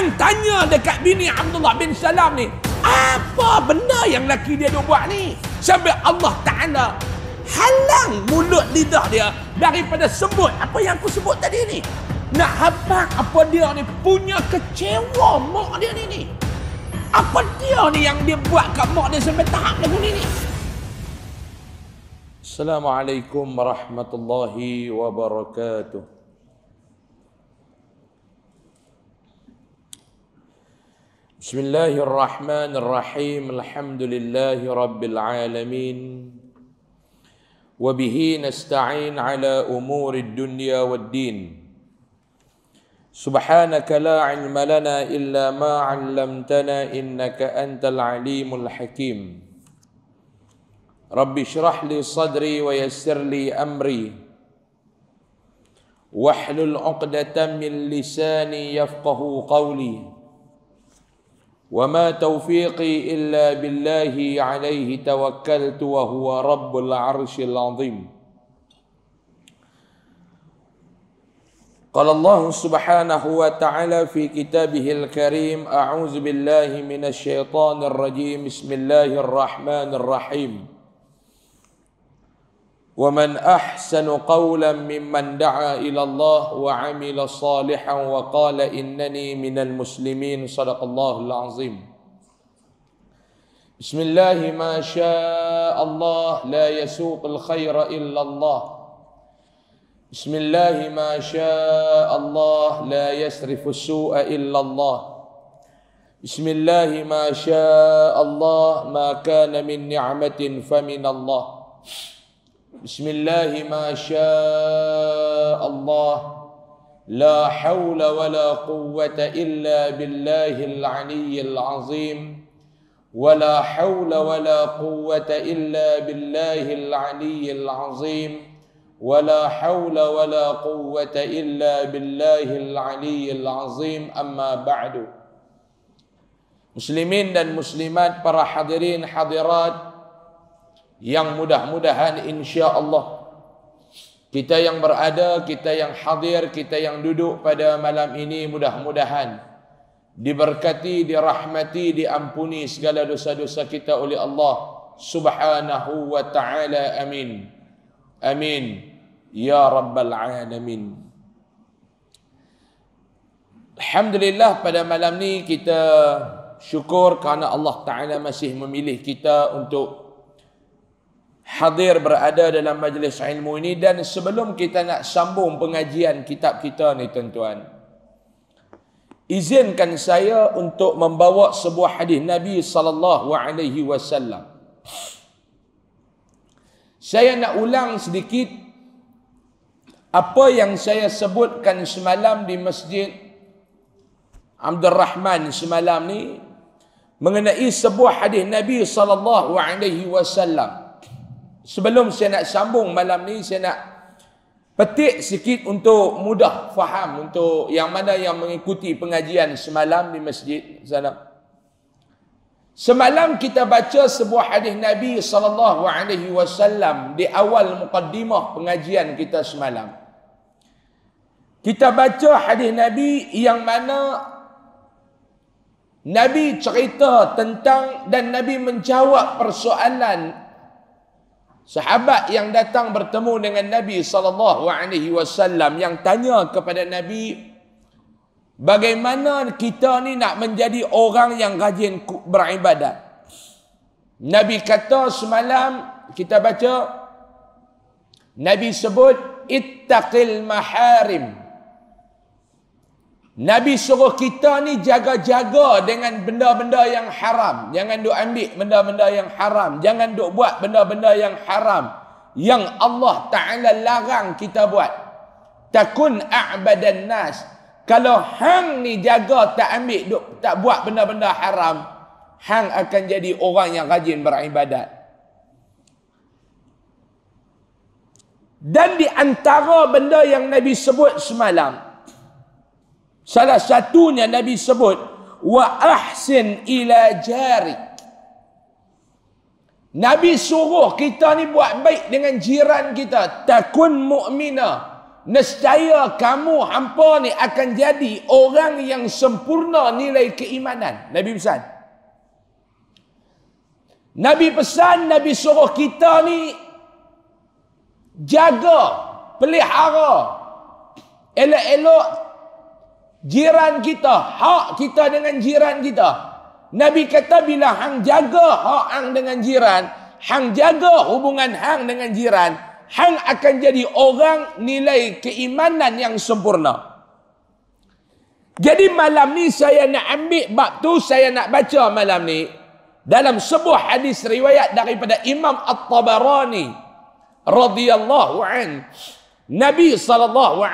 Tuhan tanya dekat bini Abdullah bin Salam ni, apa benda yang laki dia duk buat ni? Sampai Allah Ta'ala halang mulut lidah dia daripada sebut apa yang aku sebut tadi ni. Nak habaq apa dia ni punya kecewa mak dia ni. Apa dia ni yang dia buat kat mak dia sampai tahap lagu ni. Assalamualaikum warahmatullahi wabarakatuh. Bismillahirrahmanirrahim. Alhamdulillahi rabbil alamin. Wabihi nasta'in ala umurid dunya waddin. Subhanaka la ilma lana illa ma 'allamtana innaka antal alimul hakim. Rabbi shrah li sadri wa yassir li amri wahlul 'uqdatam min lisani yafqahu qawli. Wa ma taufiqi illa billahi alaihi tawakkaltu wa huwa rabbul arshil azim. Qala Allah subhanahu wa ta'ala fi kitabihil karim, a'udzu billahi minasy syaithanir rajim, bismillahirrahmanirrahim. وَمَنْ أَحْسَنُ قَوْلًا مِّمَّنْ دَعَا إِلَى اللَّهِ وَعَمِلَ صَالِحًا وَقَالَ إِنَّنِي مِنَ الْمُسْلِمِينَ. صدق الله العظيم. بسم الله ما شاء الله لا يسوق الخير إلا الله. بسم الله ما شاء الله لا يصرف السوء إلا الله. بسم الله ما شاء الله ما كان من نعمة فمن الله. بسم الله ما شاء الله لا حول ولا قوة إلا بالله العلي العظيم. ولا حول ولا قوة إلا بالله العلي العظيم. ولا حول ولا قوة إلا بالله العلي العظيم. أما بعد. Muslimin dan muslimat, para hadirin hadirat yang mudah-mudahan insya-Allah kita yang berada, kita yang hadir, kita yang duduk pada malam ini mudah-mudahan diberkati, dirahmati, diampuni segala dosa-dosa kita oleh Allah Subhanahu wa ta'ala. Amin. Amin ya rabbal alamin. Alhamdulillah, pada malam ni kita syukur kerana Allah Ta'ala masih memilih kita untuk hadir berada dalam majlis ilmu ini. Dan sebelum kita nak sambung pengajian kitab kita ni tuan-tuan, izinkan saya untuk membawa sebuah hadis Nabi SAW. Saya nak ulang sedikit apa yang saya sebutkan semalam di Masjid Abdul Rahman semalam ni, mengenai sebuah hadis Nabi SAW. Sebelum saya nak sambung malam ni, saya nak petik sikit untuk mudah faham untuk yang mana yang mengikuti pengajian semalam di masjid sana. Semalam kita baca sebuah hadis Nabi SAW di awal muqaddimah pengajian kita semalam. Kita baca hadis Nabi yang mana Nabi cerita tentang dan Nabi menjawab persoalan sahabat yang datang bertemu dengan Nabi SAW, yang tanya kepada Nabi, bagaimana kita ni nak menjadi orang yang rajin beribadat. Nabi kata semalam kita baca, Nabi sebut ittaqil maharim. Nabi suruh kita ni jaga-jaga dengan benda-benda yang haram. Jangan duk ambil benda-benda yang haram. Jangan duk buat benda-benda yang haram yang Allah Ta'ala larang kita buat. Takun a'badan nas. Kalau hang ni jaga tak ambil, tak buat benda-benda haram, hang akan jadi orang yang rajin beribadat. Dan di antara benda yang Nabi sebut semalam, salah satunya Nabi sebut, wa ahsin ila jarik. Nabi suruh kita ni buat baik dengan jiran kita. Takun mu'minah nescaya kamu hampa ni akan jadi orang yang sempurna nilai keimanan. Nabi pesan. Nabi pesan, Nabi suruh kita ni jaga, pelihara, elok-elok jiran kita, hak kita dengan jiran kita. Nabi kata bila hang jaga hak hang dengan jiran, hang jaga hubungan hang dengan jiran, hang akan jadi orang nilai keimanan yang sempurna. Jadi malam ni saya nak ambil bab tu, saya nak baca malam ni dalam sebuah hadis riwayat daripada Imam At-Tabarani radhiyallahu an. Nabi SAW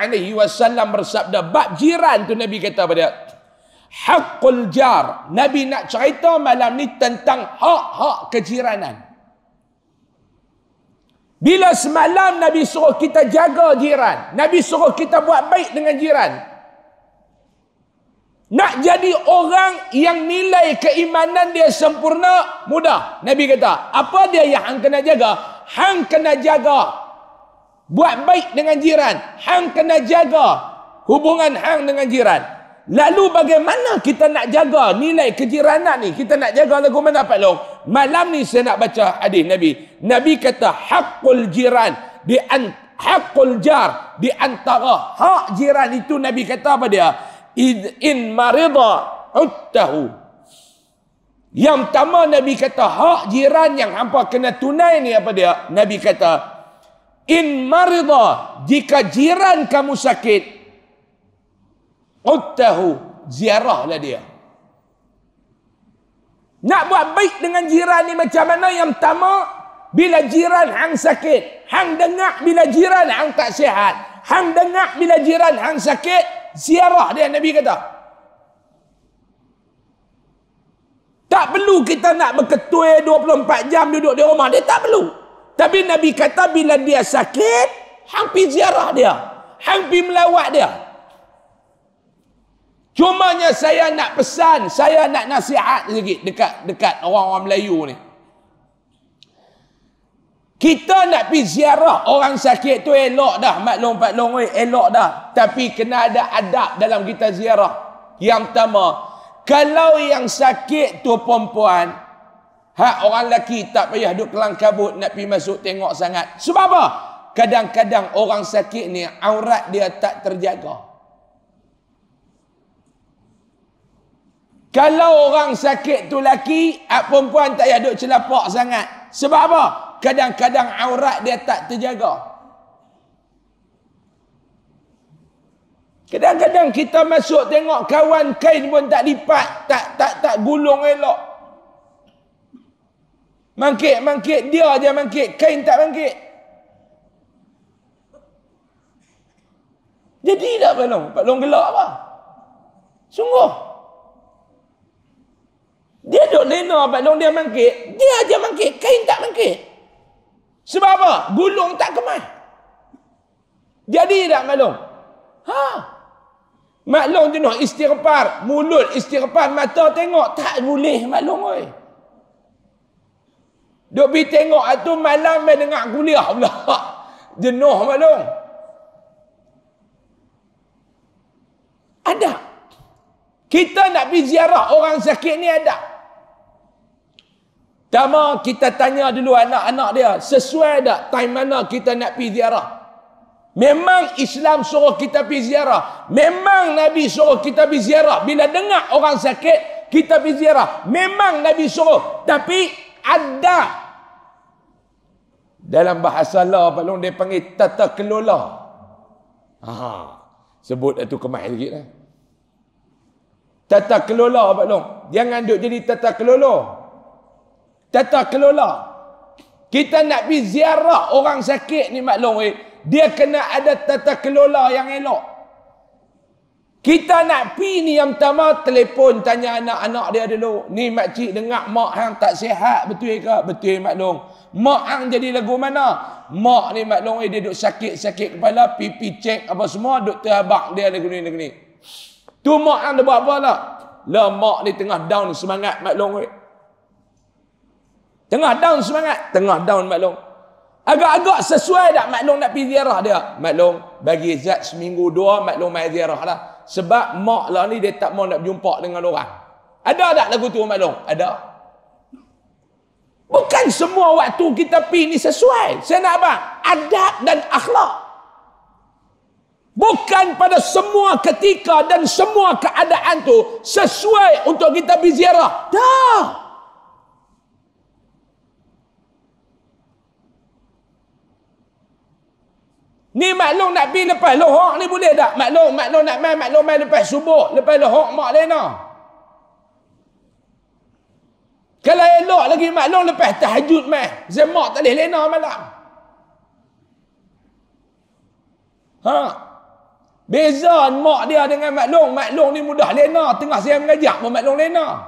bersabda, bab jiran tu Nabi kata pada haqqul jar. Nabi nak cerita malam ni tentang hak-hak kejiranan. Bila semalam Nabi suruh kita jaga jiran, Nabi suruh kita buat baik dengan jiran. Nak jadi orang yang nilai keimanan dia sempurna, mudah. Nabi kata, apa dia yang hang kena jaga? Hang kena jaga buat baik dengan jiran. Hang kena jaga hubungan hang dengan jiran. Lalu bagaimana kita nak jaga nilai kejiranan ni? Kita nak jaga lagu mana Pak Long? Malam ni saya nak baca hadis Nabi. Nabi kata haqqul jiran haqqul jar, di antara hak jiran itu Nabi kata apa dia? In marida uttahu. Yang pertama Nabi kata hak jiran yang hampa kena tunai ni apa dia? Nabi kata in marida, jika jiran kamu sakit, uttahu, ziarahlah dia. Nak buat baik dengan jiran ni macam mana? Yang pertama, bila jiran hang sakit, hang dengar bila jiran hang tak sihat, hang dengar bila jiran hang sakit, ziarah dia. Nabi kata tak perlu kita nak berketua 24 jam duduk di rumah, dia tak perlu. Tapi Nabi kata bila dia sakit, hang pergi ziarah dia, hang pergi melawat dia. Cumanya saya nak pesan, saya nak nasihat sikit dekat orang-orang Melayu ni. Kita nak pergi ziarah orang sakit tu elok dah, maklum Pak Long, elok dah. Tapi kena ada adab dalam kita ziarah. Yang pertama, kalau yang sakit tu perempuan, hak orang lelaki tak payah duduk kelang kabut nak pergi masuk tengok sangat. Sebab apa? Kadang-kadang orang sakit ni aurat dia tak terjaga. Kalau orang sakit tu lelaki, perempuan tak payah duduk celapak sangat. Sebab apa? Kadang-kadang aurat dia tak terjaga. Kadang-kadang kita masuk tengok kawan kain pun tak lipat, tak gulung elok. Mangkit dia je mangkit, kain tak mangkit. Jadi tak Pak Long gelak apa? Sungguh. Dia duduk lena Pak Long, dia mangkit, dia je mangkit, kain tak mangkit. Sebab apa? Gulung tak kemas. Jadi tak Pak Long? Maklum tu nak istighfar, mulut istighfar, mata tengok tak boleh maklum oi. Duk pergi tengok tu malam mai dengar kuliah pula. Jenuh maklum. Ada. Kita nak pergi ziarah orang sakit ni ada. Pertama kita tanya dulu anak-anak dia, sesuai tak time mana kita nak pergi ziarah? Memang Islam suruh kita pergi ziarah. Memang Nabi suruh kita pergi ziarah. Bila dengar orang sakit, kita pergi ziarah. Memang Nabi suruh. Tapi ada. Dalam bahasa Allah, Pak Long, dia panggil tata kelola. Sebut itu kemas sikit lah. Tata kelola, Pak Long. Jangan duk jadi tata kelola. Tata kelola. Kita nak pergi ziarah orang sakit ni, Mak Long, dia kena ada tata kelola yang elok. Kita nak pergi ni yang pertama, telefon tanya anak-anak dia dulu. Ni makcik dengar mak hang tak sihat, betul ke? Betul Mak Long. Mak hang jadi lagu mana? Mak ni Mak Long dia duduk sakit-sakit kepala, pipi cek apa semua, duk terabak dia lagu ni. Tu mak hang dia buat apa lah? Lah mak ni tengah down semangat Mak Long. Tengah down semangat, tengah down Mak Long. Agak-agak sesuai tak maklum nak pergi ziarah dia? Maklum, bagi zat seminggu dua, maklum main ziarah lah. Sebab mak lah ni dia tak mau nak berjumpa dengan orang. Ada tak lagu tu maklum? Ada. Bukan semua waktu kita pergi ni sesuai. Saya nak apa? Adab dan akhlak. Bukan pada semua ketika dan semua keadaan tu sesuai untuk kita pergi ziarah. Dah. Ni maklum nak pergi lepas lohok ni boleh tak? Maklum nak main lepas subuh, lepas lohok mak lena. Kalau elok lagi maklum lepas tahajud main, zemak tak boleh lena malam. Ha. Beza mak dia dengan maklum ni mudah lena, tengah saya mengajak pun maklum lena.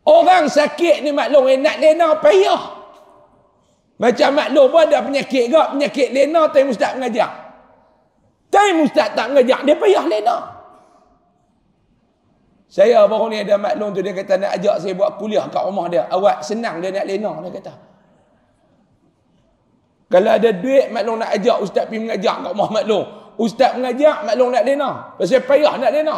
Orang sakit ni maklum nak lena payah. Macam maklum pun ada penyakit ke, penyakit lena time ustaz mengajak. Time ustaz tak mengajak, dia payah lena. Saya baru ni ada maklum tu, dia kata nak ajak saya buat kuliah kat rumah dia. Awak senang dia nak lena, dia kata. Kalau ada duit, maklum nak ajak ustaz pergi mengajak kat rumah maklum. Ustaz mengajak, maklum nak lena. Pasal payah nak lena.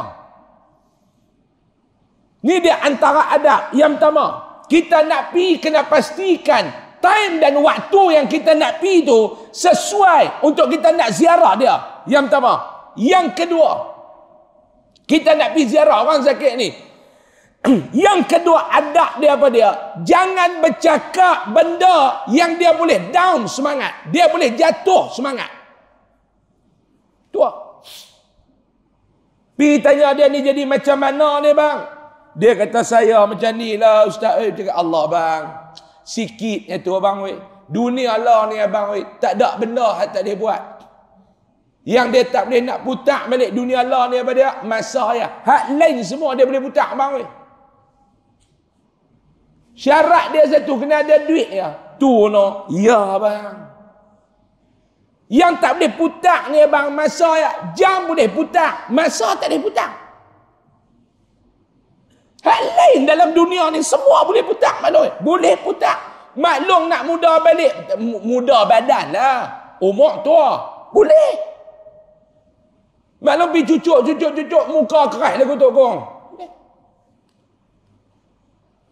Ni dia antara adab. Yang pertama, kita nak pergi kena pastikan time dan waktu yang kita nak pergi tu sesuai untuk kita nak ziarah dia. Yang pertama. Yang kedua, kita nak pergi ziarah orang sakit ni. Yang kedua, adab dia apa dia? Jangan bercakap benda yang dia boleh down semangat. Dia boleh jatuh semangat. Tu. Pergi tanya dia ni jadi macam mana ni bang? Dia kata saya macam ni lah ustaz. Dia kata Allah bang. Sikitnya tu abang weh. Dunia Allah ni abang weh. Tak ada benda yang tak boleh buat. Yang dia tak boleh nak putar balik dunia Allah ni apa dia? Masa ya. Hak lain semua dia boleh putar abang weh. Syarat dia satu kena ada duit ya. Tu no. Ya abang. Yang tak boleh putar ni abang masa ya. Jam boleh putar. Masa tak boleh putar. Hal lain dalam dunia ni semua boleh putar maklum. Boleh putar. Maklum nak muda balik. Muda badan lah. Umur tua. Boleh. Maklum pergi cucuk. Muka keras lagu tu kong. Boleh.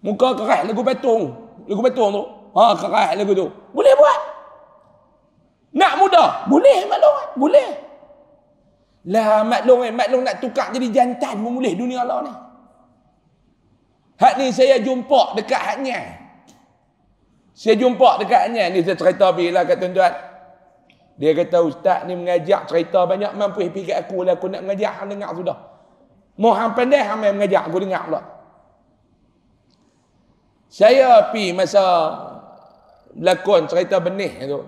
Muka keras lagu patung. Lagu patung tu. Ha keras lagu tu. Boleh buat. Nak muda. Boleh maklum. Boleh. Lah maklum nak tukar jadi jantan pun boleh dunia Allah ni. Hak ni saya jumpa dekat haknya. Saya jumpa dekat haknya. Ni saya cerita bila kat tuan-tuan. Dia kata ustaz ni mengajak cerita banyak. Mampu pergi kat aku lah. Aku nak mengajak hang dengar sudah. Mau hang pandai hang main mengajak aku dengar pula. Saya pergi masa lakon cerita benih tu.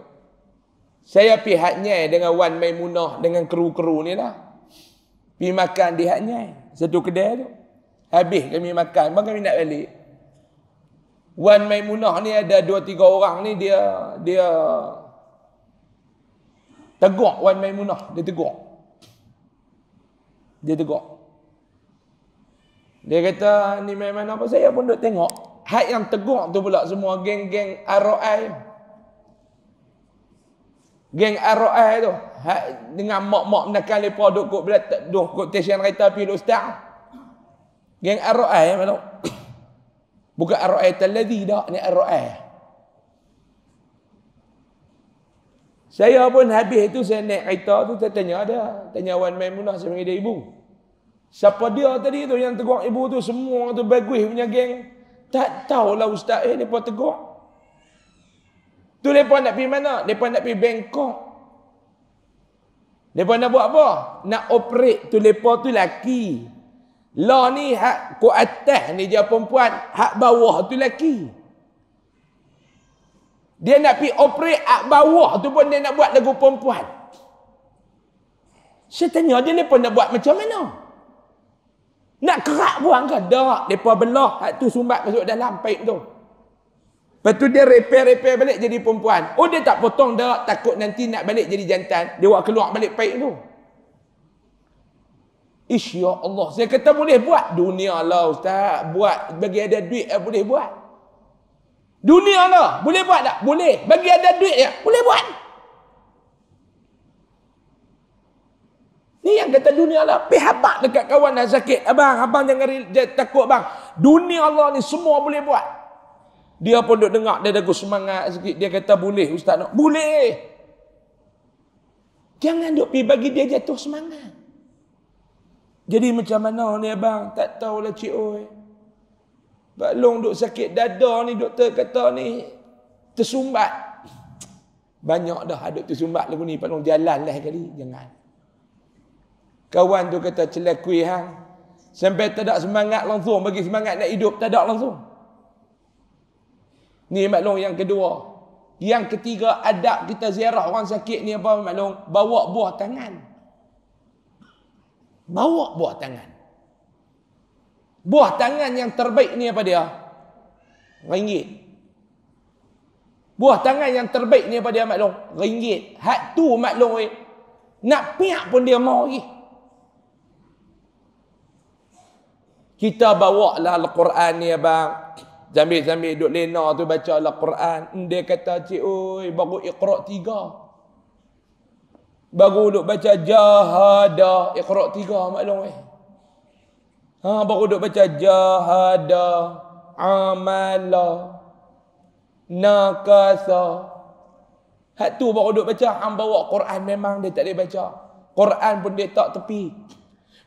Saya pergi haknya dengan Wan Maimunah dengan kru-kru ni lah. Pergi makan di haknya. Satu kedai tu. Habis kami makan, bang kami nak balik. Wan Maimunah ni ada 2-3 orang ni dia tegur Wan Maimunah, dia tegur. Dia kata ni memang apa saya pun duk tengok. Hak yang tegur tu pula semua geng-geng ROI. Geng ROI tu. Hak dengan mak-mak menekan lepa duk kok stesen kereta pergi ustaz. Geng ROI maklum. Bukan ROI Taladhi dah, ni ROI. Saya pun habis tu saya naik kereta tu saya tanya dia, tanya Wan Maimunah saya panggil dia ibu. Siapa dia tadi tu yang tegur ibu tu semua tu bagus punya geng. Tak tahulah ustaz depa tegur. Tu depa nak pergi mana? Depa nak pergi Bangkok. Depa nak buat apa? Nak operate tu depa tu laki. Lah ni hak ku atas ni dia perempuan, hak bawah tu lelaki. Dia nak pergi operate hak bawah tu pun dia nak buat lagu perempuan. Saya tanya dia pun nak buat macam mana? Nak kerak buang ke? Tak, depa belah hak tu sumbat masuk dalam paip tu. Lepas tu dia repair balik jadi perempuan. Oh dia tak potong dah, takut nanti nak balik jadi jantan, dia buat keluar balik paip tu. Ya Allah, saya kata boleh buat. Dunia lah ustaz, buat bagi ada duit boleh buat. Dunia lah. Boleh buat tak? Boleh. Bagi ada duit ya? Boleh buat. Ni yang kata dunia lah. Pergi habak dekat kawan yang sakit. Abang jangan takut bang. Dunia Allah ni semua boleh buat. Dia pun duk dengar. Dia dagu semangat sikit. Dia kata boleh Ustaz. Boleh. Jangan duk pergi bagi dia jatuh semangat. Jadi macam mana ni abang? Tak tahulah cik oi. Pak Long duk sakit dada ni, doktor kata ni tersumbat. Banyak dah duk tersumbat lagu ni. Pak Long jalan lah kali. Jangan. Kawan tu kata celakui hang. Sampai tak ada semangat langsung. Bagi semangat nak hidup. Tak ada langsung. Ni Mak Long yang kedua. Yang ketiga, adab kita ziarah orang sakit ni apa Mak Long? Bawa buah tangan. Bawa buah tangan. Buah tangan yang terbaik ni apa dia? RM1. Buah tangan yang terbaik ni apa dia Mak Long? RM1. Hak tu Mak Long nak piak pun dia mau lagi. Kita bawa lah Al-Quran ni abang. Sambil-sambil duduk lena tu baca Al-Quran. Dia kata cik oi baru Iqra' 3. Baru duduk baca Jahada Iqra' 3 Mak Long baru duk baca Jahada, Amala, Nakasa. Hak tu baru duk baca. Hang bawa Quran memang dia tak boleh baca. Quran pun dia tak tepi.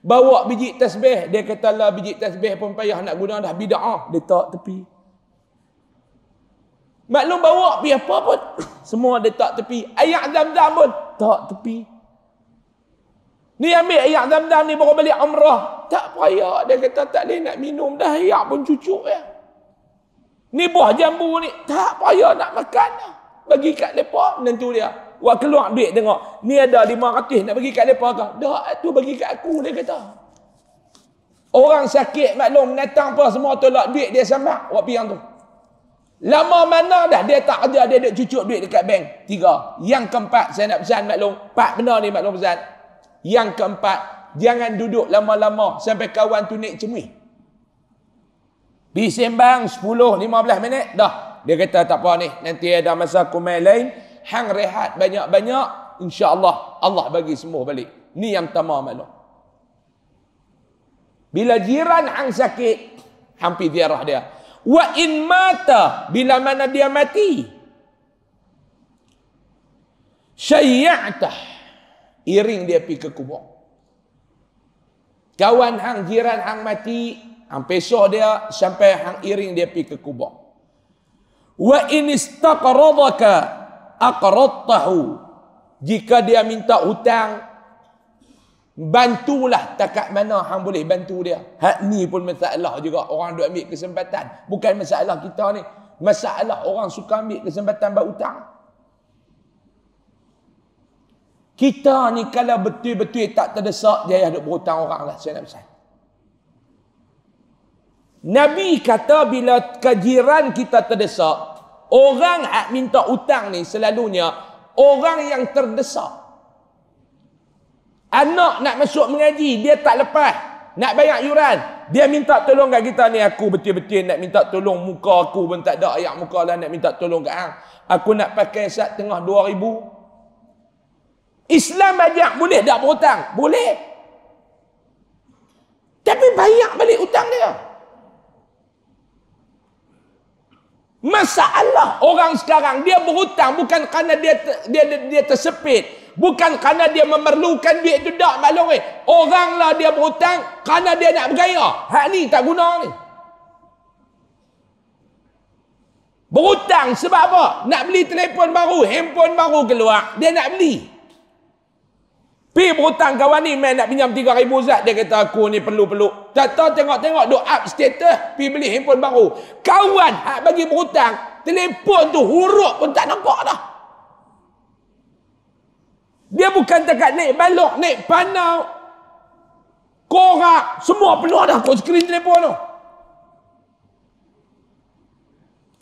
Bawa biji tasbih. Dia kata lah biji tasbih pun payah nak guna dah bid'ah. Dia tak tepi. Maklum bawa pergi apa pun. Semua dia tak tepi. Ayat Zam-Zam pun tak tepi. Ni ambil ayat Zam-Zam ni baru balik umrah. Tak payah. Dia kata tak boleh nak minum dah. Ayat pun cucuk ya. Ni buah jambu ni. Tak payah nak makan dah. Bagi kat mereka. Nentu dia. Wah keluar duit tengok. Ni ada 500 nak bagi kat mereka ke? Dah tu bagi kat aku dia kata. Orang sakit maklum menatang apa semua tolak duit dia sambak. Wak piang tu. Lama mana dah dia tak kerja. Dia duk cucuk duit dekat bank. 3. Yang keempat saya nak pesan maklum. 4 benda ni maklum pesan. Yang keempat, jangan duduk lama-lama sampai kawan tu naik cemui. Pergi sembang 10-15 minit, dah. Dia kata tak apa ni, nanti ada masa kumai lain, hang rehat banyak-banyak, insya-Allah Allah bagi sembuh balik. Ni yang pertama maklum. Bila jiran hang sakit, hang pergi ziarah dia. Wa in mata, bila mana dia mati, syayya'tah, iring dia pergi ke kubur. Kawan hang, jiran hang mati, hang pesoh dia sampai hang iring dia pergi ke kubur. Wa in istaqradaka aqradtahu, jika dia minta hutang, bantulah takat mana hang boleh bantu dia. Hak ni pun masalah juga, orang duk ambil kesempatan. Bukan masalah kita ni, masalah orang suka ambil kesempatan berhutang. Kita ni kalau betul-betul tak terdesak, jaya duk berhutang orang lah, saya nak pesan. Nabi kata bila kejiran kita terdesak, orang yang minta hutang ni selalunya orang yang terdesak. Anak nak masuk mengaji, dia tak lepas, nak bayar yuran, dia minta tolong kat kita ni, aku betul-betul nak minta tolong, muka aku pun tak ada ayak muka lah, nak minta tolong kat hang. Aku nak pakai sat tengah 2,000. Islam ajak boleh tak berhutang? Boleh. Tapi bayar balik hutang dia. Masalah orang sekarang, dia berhutang bukan kerana dia tersepit, bukan kerana dia memerlukan duit tu, tak maklum orang lah dia berhutang kerana dia nak bergaya. Hak ni tak guna ni. Berhutang sebab apa? Nak beli telefon baru, handphone baru keluar, dia nak beli. Pergi berhutang kawan ni, main nak pinjam 3,000 zat. Dia kata aku ni perlu-perlu. Tak tahu tengok-tengok, duk up status, pergi beli handphone baru. Kawan hak bagi berhutang, telefon tu huruf pun tak nampak dah. Dia bukan dekat naik balok, naik panau, korak, semua penuh dah kot skrin telefon tu.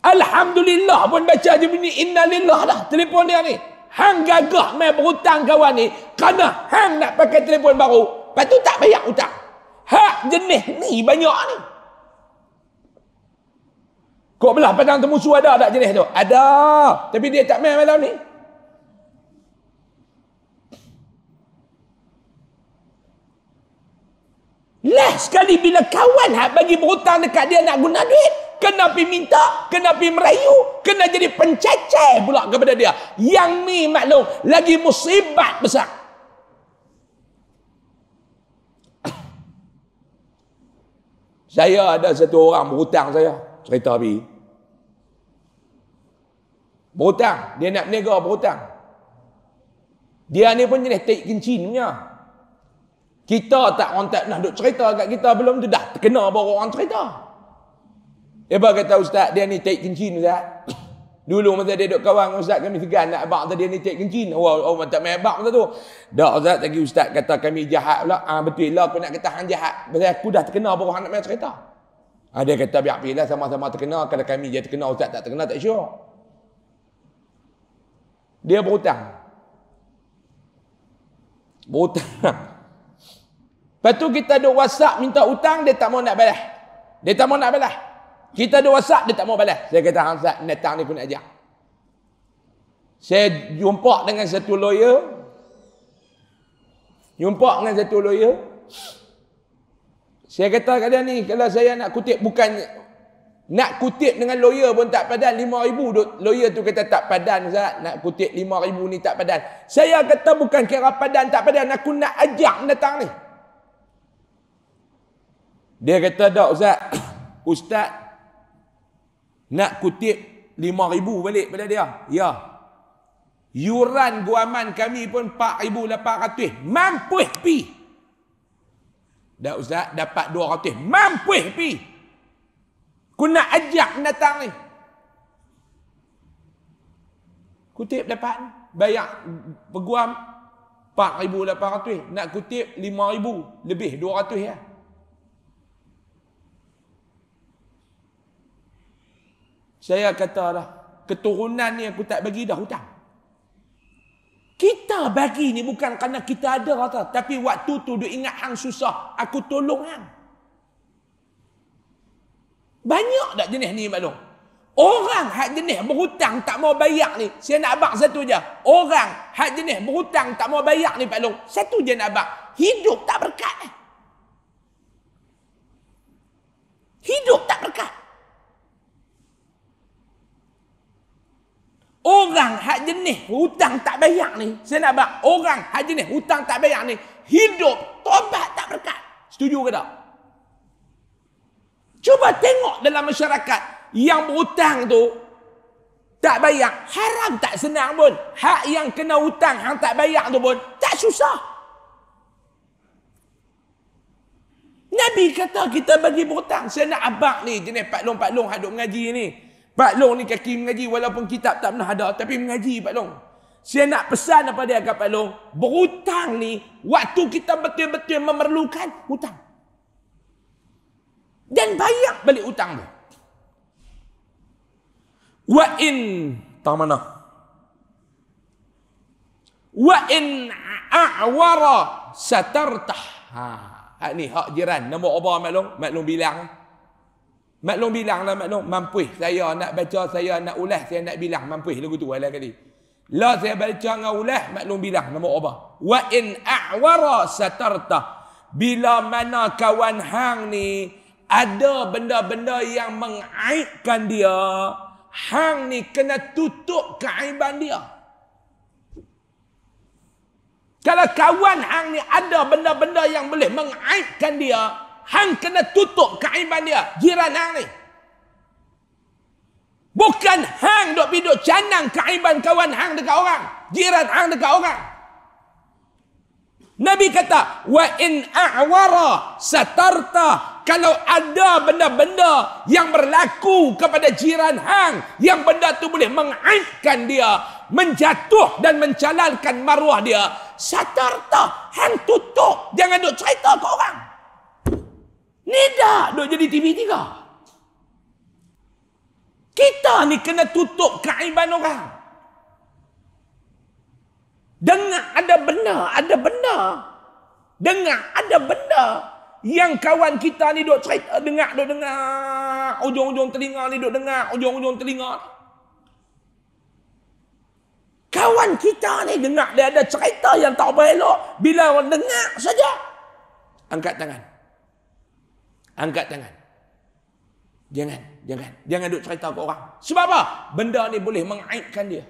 Alhamdulillah pun baca je bunyi innalillah dah telefon dia ni. Hang gagah main berhutang kawan ni kerana hang nak pakai telefon baru, lepas tu tak bayar hutang. Hak jenis ni banyak ni. Kok belah padang temusu ada tak jenis tu? Ada. Tapi dia tak main malam ni. Last sekali bila kawan hak bagi berhutang dekat dia nak guna duit, kena pergi minta, kena pergi merayu, kena jadi pencacai pula kepada dia. Yang ni maklum lagi musibat besar. Saya ada satu orang berhutang saya, cerita pergi. Berhutang, dia nak berniaga berhutang. Dia ni pun jenis taik kencing punya. Kita tak, orang tak pernah duk cerita kat kita, belum tu dah terkena baru orang cerita. Dia kata, ustaz, dia ni taik kencing, ustaz. Dulu masa dia duk kawan dengan ustaz, kami segan nak abang dia ni taik kencing. Orang tak main abang masa tu. Dak ustaz, lagi ustaz kata kami jahat pula. Betul lah aku nak kata hang jahat. Pasal aku dah terkena baru hang nak main cerita. Dia kata biar pilih sama-sama terkena. Kalau kami je terkena, ustaz tak terkena, tak sure. Dia berhutang. Lepas tu kita ada WhatsApp minta hutang, dia tak mau nak balas. Dia tak mau nak balas. Kita ada WhatsApp, dia tak mau balas. Saya kata, Hamzat, datang ni aku nak ajak. Saya jumpa dengan satu lawyer. Saya kata kat dia ni, kalau saya nak kutip, bukan nak kutip dengan lawyer pun tak padan, 5,000. Lawyer tu kata tak padan, Ustaz. Nak kutip 5,000 ni tak padan. Saya kata bukan kira padan, tak padan. Aku nak ajak datang ni. Dia kata, tak Ustaz, Ustaz nak kutip 5,000 balik pada dia. Ya. Yuran guaman kami pun 4,800. Mampuh pi. Dah Ustaz, dapat 200. Mampuh pi. Aku nak ajak datang ni. Kutip dapat. Bayar peguam 4,800. Nak kutip 5,000. Lebih 200 ya. Saya kata dah, keturunan ni aku tak bagi dah hutang. Kita bagi ni bukan kerana kita ada kata, tapi waktu tu duk ingat hang susah, aku tolong hang. Banyak tak jenis ni maklum. Orang hak jenis berhutang tak mau bayar ni, saya nak abang satu je. Orang hak jenis berhutang tak mau bayar ni maklum, satu je nak abang. Hidup tak berkat. Hidup tak berkat. Orang hak jenis hutang tak bayar ni, saya nak bak, orang hak jenis hutang tak bayar ni, hidup tobat tak berkat. Setuju ke tak? Cuba tengok dalam masyarakat, yang berhutang tu tak bayar, haram tak senang pun. Hak yang kena hutang, hang tak bayar tu pun, tak susah. Nabi kata kita bagi berhutang. Saya nak abang ni, jenis Pak Long hak duk mengaji ni. Pak Long ni kaki mengaji walaupun kitab tak pernah ada, tapi mengaji Pak Long. Saya nak pesan apa dia kat Pak Long, berhutang ni waktu kita betul-betul memerlukan hutang. Dan bayar balik hutang tu. Wa in tang mana? Wa in a'wara satartah. Hak ni hak jiran nombor apa Maklum bilang. Maklum bilang lah maklum, mampuh saya nak baca, saya nak ulas, saya nak bilang, mampuh lagu tu lah kali. La saya baca dengan ulas, maklum bilang, nama apa? Wa in a'wara satarta. Bila mana kawan hang ni ada benda-benda yang mengaibkan dia, hang ni kena tutup keaiban dia. Kalau kawan hang ni ada benda-benda yang boleh mengaibkan dia, hang kena tutup keaiban dia, jiran hang ni. Bukan hang duk pergi duk canang keaiban kawan hang dekat orang, jiran hang dekat orang. Nabi kata, wa in a'wara satarta. Kalau ada benda-benda yang berlaku kepada jiran hang, yang benda tu boleh mengaibkan dia, menjatuh dan mencalalkan maruah dia, satarta, hang tutup, jangan duk cerita ke orang. Ni dah duk jadi TV3. Kita ni kena tutup keaiban orang. Dengar ada benda. Dengar ada benda Yang kawan kita ni duk cerita, dengar, ujung-ujung telinga ni duk dengar, ujung-ujung telinga. Kawan kita ni dengar dia ada cerita yang tak elok, bila orang dengar saja, angkat tangan. Angkat tangan. Jangan duk cerita ke orang. Sebab apa? Benda ni boleh mengaibkan dia.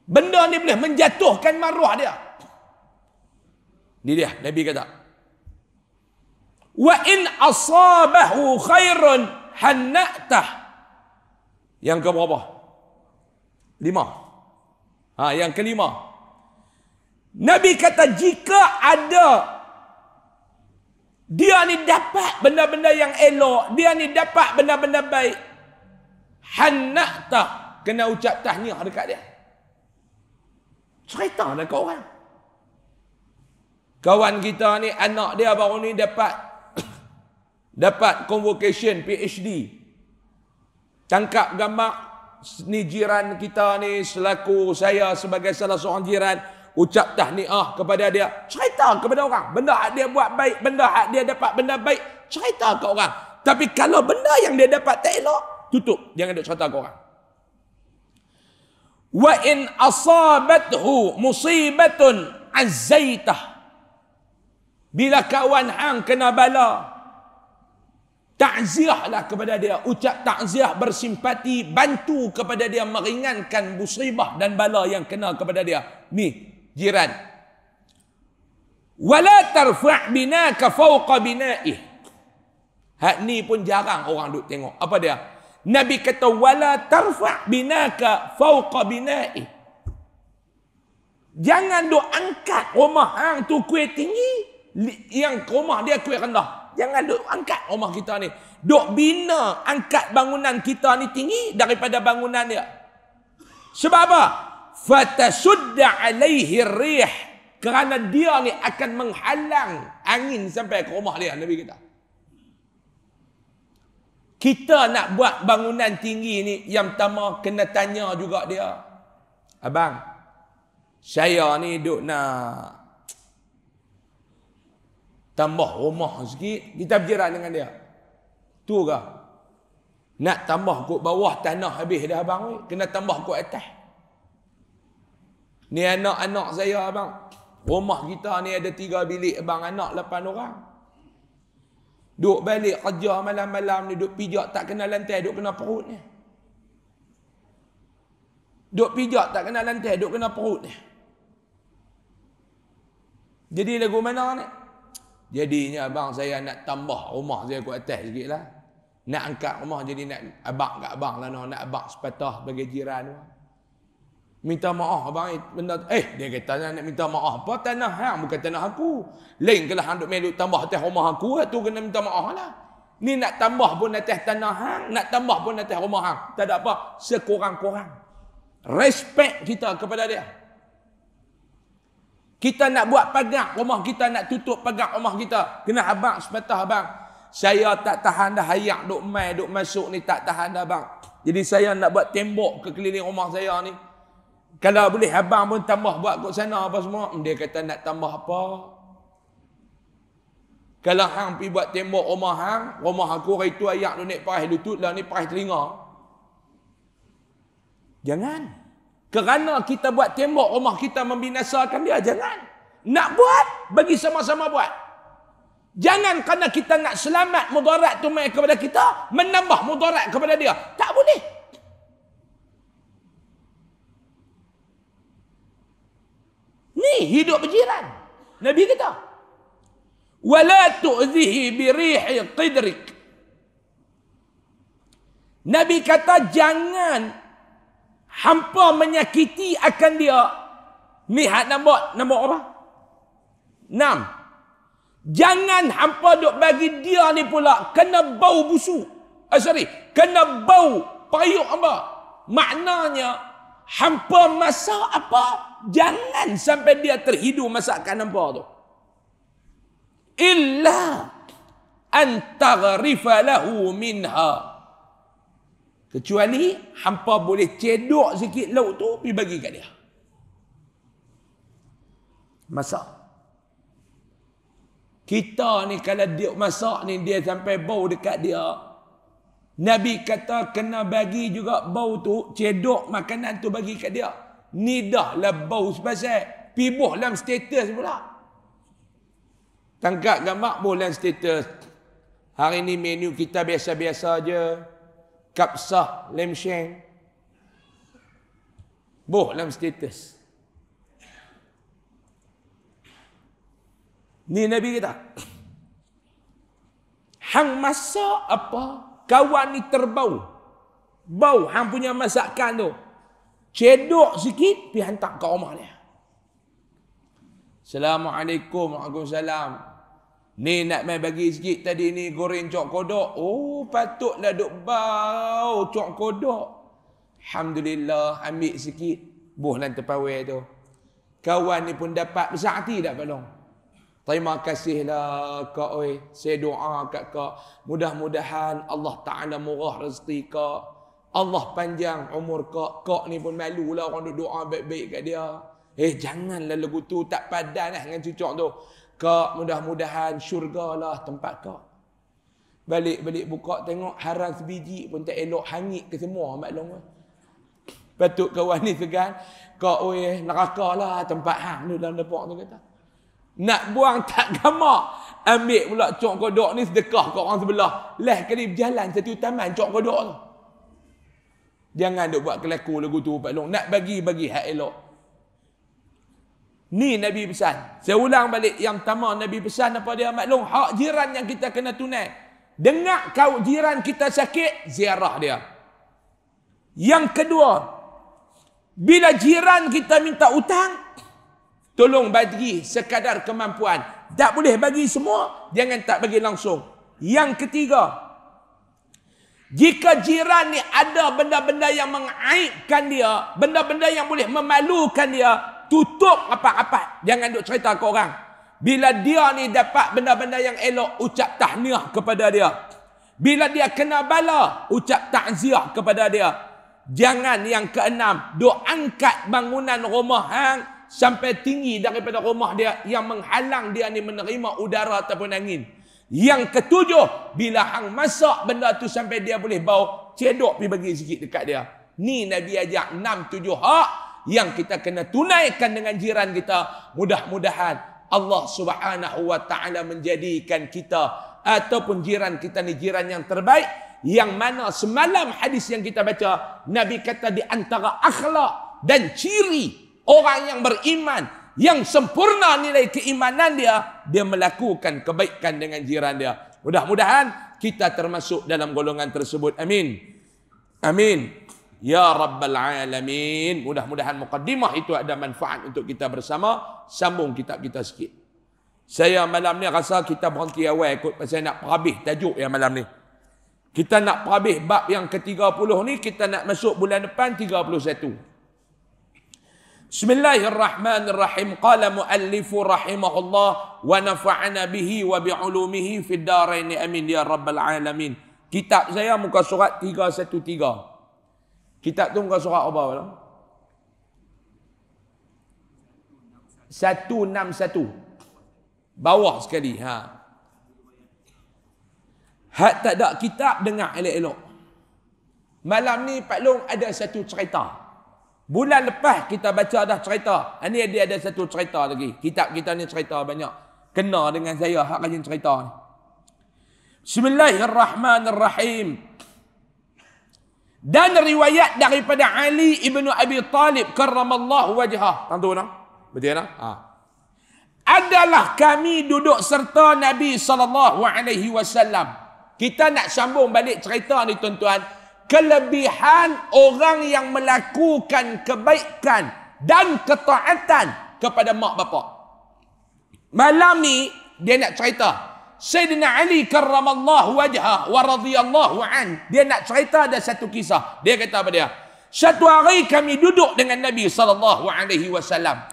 Benda ni boleh menjatuhkan maruah dia. Ni dia, Nabi kata. Wa in asabahu khairun hanna'tah. Yang keberapa? 5. Yang kelima. Nabi kata jika ada dia ni dapat benda-benda yang elok, dia ni dapat benda-benda baik, hanna'tah, kena ucap tahniah dekat dia. Cerita dekat orang. Kawan kita ni, anak dia baru ni dapat convocation PhD. Tangkap gambar ni jiran kita ni, selaku saya sebagai salah seorang jiran, ucap tahniah kepada dia. Cerita kepada orang. Benda hak dia buat baik, benda hak dia dapat benda baik, cerita ke orang. Tapi kalau benda yang dia dapat tak elok, tutup. Jangan duk cerita ke orang. Wa in asabathu musibatun azzaitah. Bila kawan hang kena bala, takziahlah kepada dia, ucap takziah, bersimpati, bantu kepada dia meringankan musibah dan bala yang kena kepada dia. Ni jiran. Wala tarfa' binaka fawqa bina'ih. Hak ni pun jarang orang duk tengok. Apa dia? Nabi kata wala tarfa' binaka fawqa bina'ih. Jangan duk angkat rumah hang tu kuih tinggi, yang rumah dia kuih rendah. Jangan duk angkat rumah kita ni. Duk bina, angkat bangunan kita ni tinggi daripada bangunan dia. Sebab apa? Fatasudda alaihi rih. Kerana dia ni akan menghalang angin sampai ke rumah dia, Nabi kata. Kita nak buat bangunan tinggi ni, yang pertama kena tanya juga dia. Abang, saya ni duk nak tambah rumah sikit, kita berjiran dengan dia. Tu ke? Nak tambah kot bawah tanah habis dah abang, kena tambah kot atas. Ni anak-anak saya abang. Rumah kita ni ada 3 bilik abang, anak 8 orang. Duk balik kerja malam-malam ni, duk pijak tak kena lantai, duk kena perut ni. Duk pijak tak kena lantai, duk kena perut ni. Jadi lagu mana ni? Jadinya abang saya nak tambah rumah saya ke atas sikit lah. Nak angkat rumah jadi nak abang kat abang lah. Nak abang sepatah sebagai jiran. Minta maaf abang. Dia kata nak minta maaf. Apa tanah hang? Bukan tanah aku. Lain kalau hang duk meluk tambah atas rumah aku, tu kena minta maaf lah. Ni nak tambah pun atas tanah hang, nak tambah pun atas rumah hang. Tak ada apa. Sekurang-kurang. Respect kita kepada dia. Kita nak buat pagar rumah kita, nak tutup pagar rumah kita, kena abang sepatah abang. Saya tak tahan dah hayak duk mai duk masuk ni, tak tahan dah abang. Jadi saya nak buat tembok kekeliling rumah saya ni. Kalau boleh abang pun tambah buat kat sana apa semua. Dia kata nak tambah apa? Kalau hang pergi buat tembok rumah hang, rumah aku hari tu ayak duk naik paras lutut lah, ni paras telinga. Jangan. Kerana kita buat tembok rumah kita membinasakan dia, jangan. Nak buat, bagi sama-sama buat. Jangan kerana kita nak selamat mudarat tu mai kepada kita, menambah mudarat kepada dia. Tak boleh. Ni hidup berjiran. Nabi kata, wala tu'zihi birihi qidrik. Nabi kata jangan hampa menyakiti akan dia. Ni hak nombor apa? 6. Jangan hampa duk bagi dia ni pula kena bau busuk. Kena bau payuk hamba. Maknanya hampa masak apa, jangan sampai dia terhidu masakan hampa tu. Illa an taghrifa lahu minha. Kecuali hampa boleh cedok sikit lauk tu, pergi bagi kat dia. Masak. Kita ni kalau dia masak ni, dia sampai bau dekat dia. Nabi kata kena bagi juga bau tu, cedok makanan tu bagi kat dia. Ni dah lah bau sepasal. Pibuh dalam status pula. Tangkap gambar bulan status. Hari ni menu kita biasa-biasa je. Kapsah, lem sheng. Boh dalam status. Ni Nabi kata. Hang masak apa? Kawan ni terbau. Bau hang punya masakan tu. Cedok sikit, pergi hantar ke rumah dia. Assalamualaikum, waalaikumsalam. Ni nak main bagi sikit tadi ni goreng cok kodok. Oh, patutlah duk bau cok kodok. Alhamdulillah, ambil sikit. Buh dalam terpawai tu. Kawan ni pun dapat besar hati tak Pak Long? Terima kasihlah Kak oi. Saya doa kat Kak. Mudah-mudahan Allah Ta'ala murah rezeki Kak. Allah panjang umur Kak. Kak ni pun malulah orang duk doa baik-baik kat dia. Janganlah lagu tu tak padan lah dengan cucuk tu. Kak, mudah-mudahan syurga lah tempat Kak. Balik-balik buka tengok haram sebiji pun tak elok, hangit ke semua Mak Long. Patut kawan ni segan. Kak oi, neraka lah tempat hang ni dalam depak tu kata. Nak buang tak gamak. Ambil pula cok kodok ni sedekah ke orang sebelah. Lah kali berjalan satu taman cok kodok tu. Jangan duk buat kelaku lagu tu Pak Long. Nak bagi-bagi hak elok. Ni Nabi pesan. Saya ulang balik yang pertama Nabi pesan apa dia Mak Long? Hak jiran yang kita kena tunai. Dengar kau jiran kita sakit, ziarah dia. Yang kedua, bila jiran kita minta hutang, tolong bagi sekadar kemampuan. Tak boleh bagi semua, jangan tak bagi langsung. Yang ketiga, jika jiran ni ada benda-benda yang mengaibkan dia, benda-benda yang boleh memalukan dia, tutup rapat-rapat. Jangan duk cerita ke orang. Bila dia ni dapat benda-benda yang elok, ucap tahniah kepada dia. Bila dia kena bala, ucap takziah kepada dia. Jangan yang keenam, duk angkat bangunan rumah hang sampai tinggi daripada rumah dia yang menghalang dia ni menerima udara ataupun angin. Yang ketujuh, bila hang masak benda tu sampai dia boleh bau, cedok pergi bagi sikit dekat dia. Ni Nabi ajak 6-7 hak yang kita kena tunaikan dengan jiran kita. Mudah-mudahan Allah Subhanahu wa taala menjadikan kita ataupun jiran kita ni jiran yang terbaik, yang mana semalam hadis yang kita baca, Nabi kata di antara akhlak dan ciri orang yang beriman, yang sempurna nilai keimanan dia, dia melakukan kebaikan dengan jiran dia. Mudah-mudahan kita termasuk dalam golongan tersebut. Amin. Amin. Ya Rabbal Alamin. Mudah-mudahan muqaddimah itu ada manfaat untuk kita bersama. Sambung kitab kita sikit. Saya malam ni rasa kita berhenti awal ikut pasal nak perhabis tajuk yang malam ni. Kita nak perhabis bab yang ke-30 ni, kita nak masuk bulan depan 31. Bismillahirrahmanirrahim. Qala muallifu rahimahullah wa nafa'ana bihi wa bi'ulumihi fid darain. Amin ya Rabbal Alamin. Kitab saya muka surat 313. Kitab tu muka surat apa? 161. Bawah sekali. Hak tak ada kitab, dengar elok-elok. Malam ni Pak Long ada satu cerita. Bulan lepas kita baca dah cerita. Ini dia ada satu cerita lagi. Kitab kita ni cerita banyak. Kena dengan saya hak rajin cerita ni. Bismillahirrahmanirrahim. Dan riwayat daripada Ali ibnu Abi Talib karramallahu wajhah. Tentu tak? Betul tak? Adalah kami duduk serta Nabi SAW. Kita nak sambung balik cerita ni tuan-tuan. Kelebihan orang yang melakukan kebaikan dan ketaatan kepada mak bapak. Malam ni dia nak cerita Sayyidina Ali karramallahu wajhah wa radhiyallahu an. Dia nak cerita ada satu kisah. Dia kata apa dia? Satu hari kami duduk dengan Nabi SAW.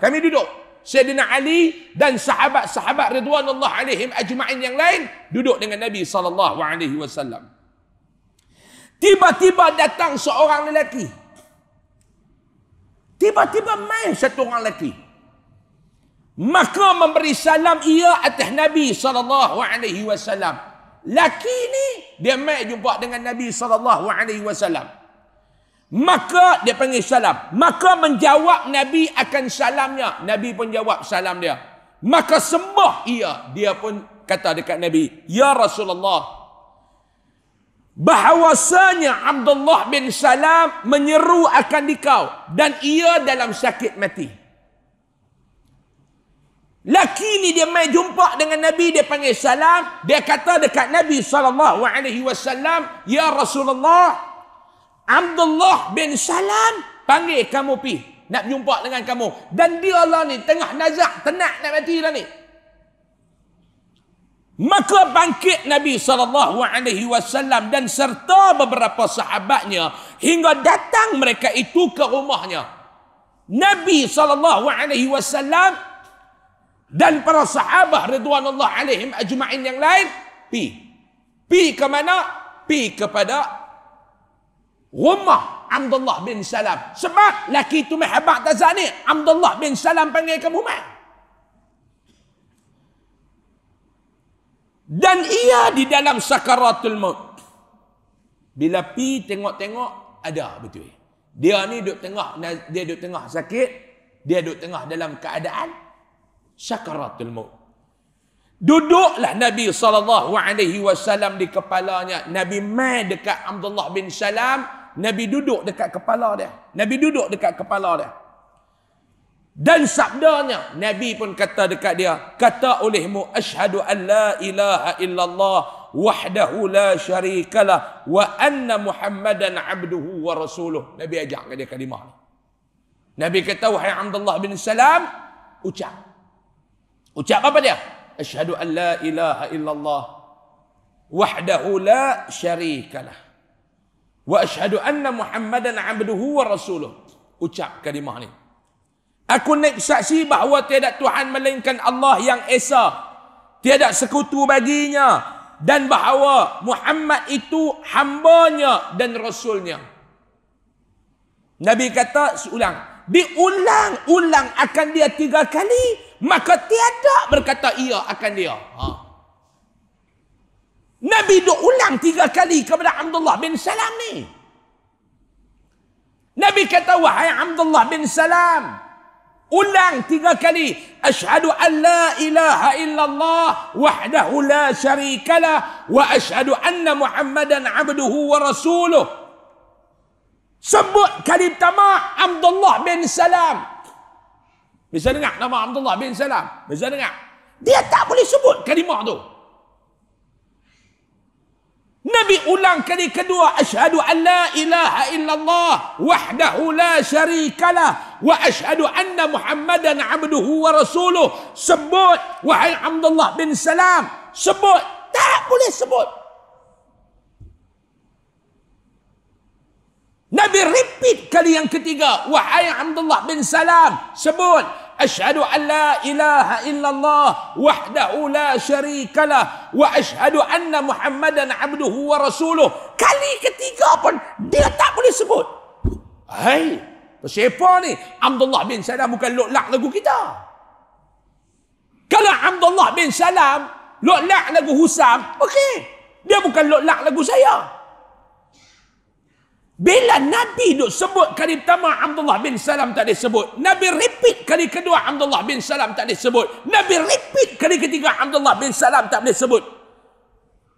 Kami duduk. Sayyidina Ali dan sahabat-sahabat ridwanullah alaihim ajma'in yang lain duduk dengan Nabi SAW. Tiba-tiba datang seorang lelaki. Tiba-tiba main satu orang lelaki. Maka memberi salam ia atas Nabi SAW. Laki ni dia mai jumpa dengan Nabi SAW. Maka dia panggil salam. Maka menjawab Nabi akan salamnya. Nabi pun jawab salam dia. Maka sembah ia. Dia pun kata dekat Nabi, ya Rasulullah, bahawasanya Abdullah bin Salam menyeru akan dikau dan ia dalam sakit mati. Laki ni dia mai jumpa dengan Nabi, dia panggil salam, dia kata dekat Nabi SAW, ya Rasulullah, Abdullah bin Salam panggil kamu pi, nak jumpa dengan kamu, dan dia lah ni tengah nazak, tenat nak mati dah ni. Maka bangkit Nabi SAW dan serta beberapa sahabatnya hingga datang mereka itu ke rumahnya. Nabi SAW dan para sahabat ridwanullah alaihim ajma'in yang lain pi ke mana? Pi kepada rumah Abdullah bin Salam. Sebab laki itu mahabak tazak ni, Abdullah bin Salam panggil ke rumah. Dan ia di dalam sakaratul maut. Bila pi tengok-tengok, ada betul. Dia ni duduk tengah sakit, dia duduk tengah dalam keadaan sakaratul maut. Duduklah Nabi SAW di kepalanya. Nabi mai dekat Abdullah bin Salam, Nabi duduk dekat kepala dia. Nabi duduk dekat kepala dia. Dan sabdanya, Nabi pun kata dekat dia, kata olehmu, asyhadu an la ilaha illallah wahdahu la syarikalah wa anna Muhammadan abduhu wa rasuluh. Nabi ajak ke dia kalimah ni. Nabi kata, wahai Abdullah bin Salam, ucap apa dia? Asyhadu an la ilaha illallah wahdahu la syarikalah wa asyhadu anna Muhammadan abduhu wa rasuluh. Ucap kalimah ni. Aku naik saksi bahawa tiada Tuhan melainkan Allah yang Esa, tiada sekutu baginya, dan bahawa Muhammad itu hambanya dan rasulnya. Nabi kata seulang, diulang-ulang akan dia 3 kali, maka tiada berkata ia akan dia. Nabi duk ulang 3 kali kepada Abdullah bin Salam ni. Nabi kata, wahai Abdullah bin Salam, ulang 3 kali. Asyhadu an la ilaha illallah wahdahu la syarikalah wa asyhadu anna Muhammadan abduhu wa rasuluh. Sebut kali pertama Abdullah bin Salam. Bisa dengar nama Abdullah bin Salam? Bisa dengar? Dia tak boleh sebut kalimah tu. Nabi ulang kali kedua, asyhadu an la ilaha illallah wahdahu la syarikalah wa asyhadu anna Muhammadan abduhu wa rasuluh. Sebut, wahai Abdullah bin Salam, sebut. Tak boleh sebut. Nabi repeat kali yang ketiga, wahai Abdullah bin Salam, sebut, asyhadu an la ilaha illallah wahdahu la syarikalah wa asyhadu anna Muhammadan abduhu wa rasuluh. Kali ketiga pun dia tak boleh sebut. Hai, siapa ni? Abdullah bin Salam bukan loklak lagu kita. Kalau Abdullah bin Salam loklak lagu Husam, okey, dia bukan loklak lagu saya. Bila Nabi duk sebut kali pertama Abdullah bin Salam tak disebut. Nabi repeat kali kedua Abdullah bin Salam tak disebut. Nabi repeat kali ketiga Abdullah bin Salam tak boleh sebut.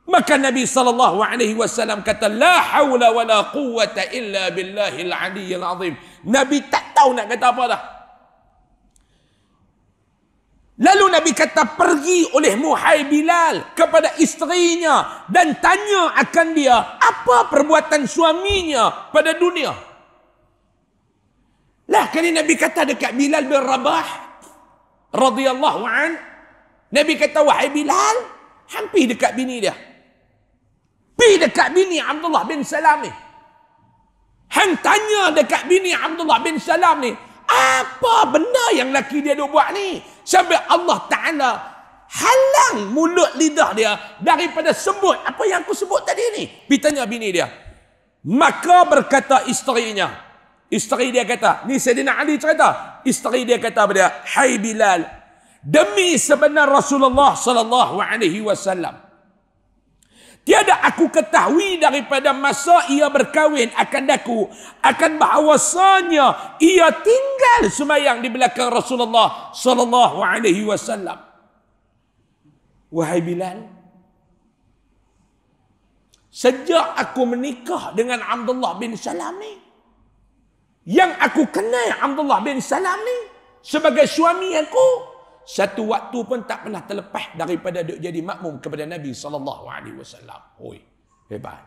Maka Nabi SAW kata, la hawla wa la quwwata illa billahil aliyyil azim. Nabi tak tahu nak kata apa dah. Lalu Nabi kata, pergi olehmu hai Bilal kepada isterinya dan tanya akan dia apa perbuatan suaminya pada dunia. Lah kali Nabi kata dekat Bilal bin Rabah radhiyallahu an, Nabi kata, wahai Bilal, hampir dekat bini dia. Pi dekat bini Abdullah bin Salam ni. Hang tanya dekat bini Abdullah bin Salam ni, apa benda yang laki dia duk buat ni? Sampai Allah Ta'ala halang mulut lidah dia daripada sebut apa yang aku sebut tadi ni. Pergi tanya bini dia. Maka berkata isterinya. Isteri dia kata, ni Sayyidina Ali cerita. Isteri dia kata pada dia, hai Bilal, Demi sebenar Rasulullah sallallahu alaihi wasallam, tiada aku ketahui daripada masa ia berkahwin akan bahawasanya ia tinggal sembahyang di belakang Rasulullah sallallahu alaihi wasallam. Wahai Bilal, sejak aku menikah dengan Abdullah bin Salam ni, yang aku kenal Abdullah bin Salam ni sebagai suami aku, satu waktu pun tak pernah terlepas daripada duk jadi makmum kepada Nabi SAW. Oi, hebat.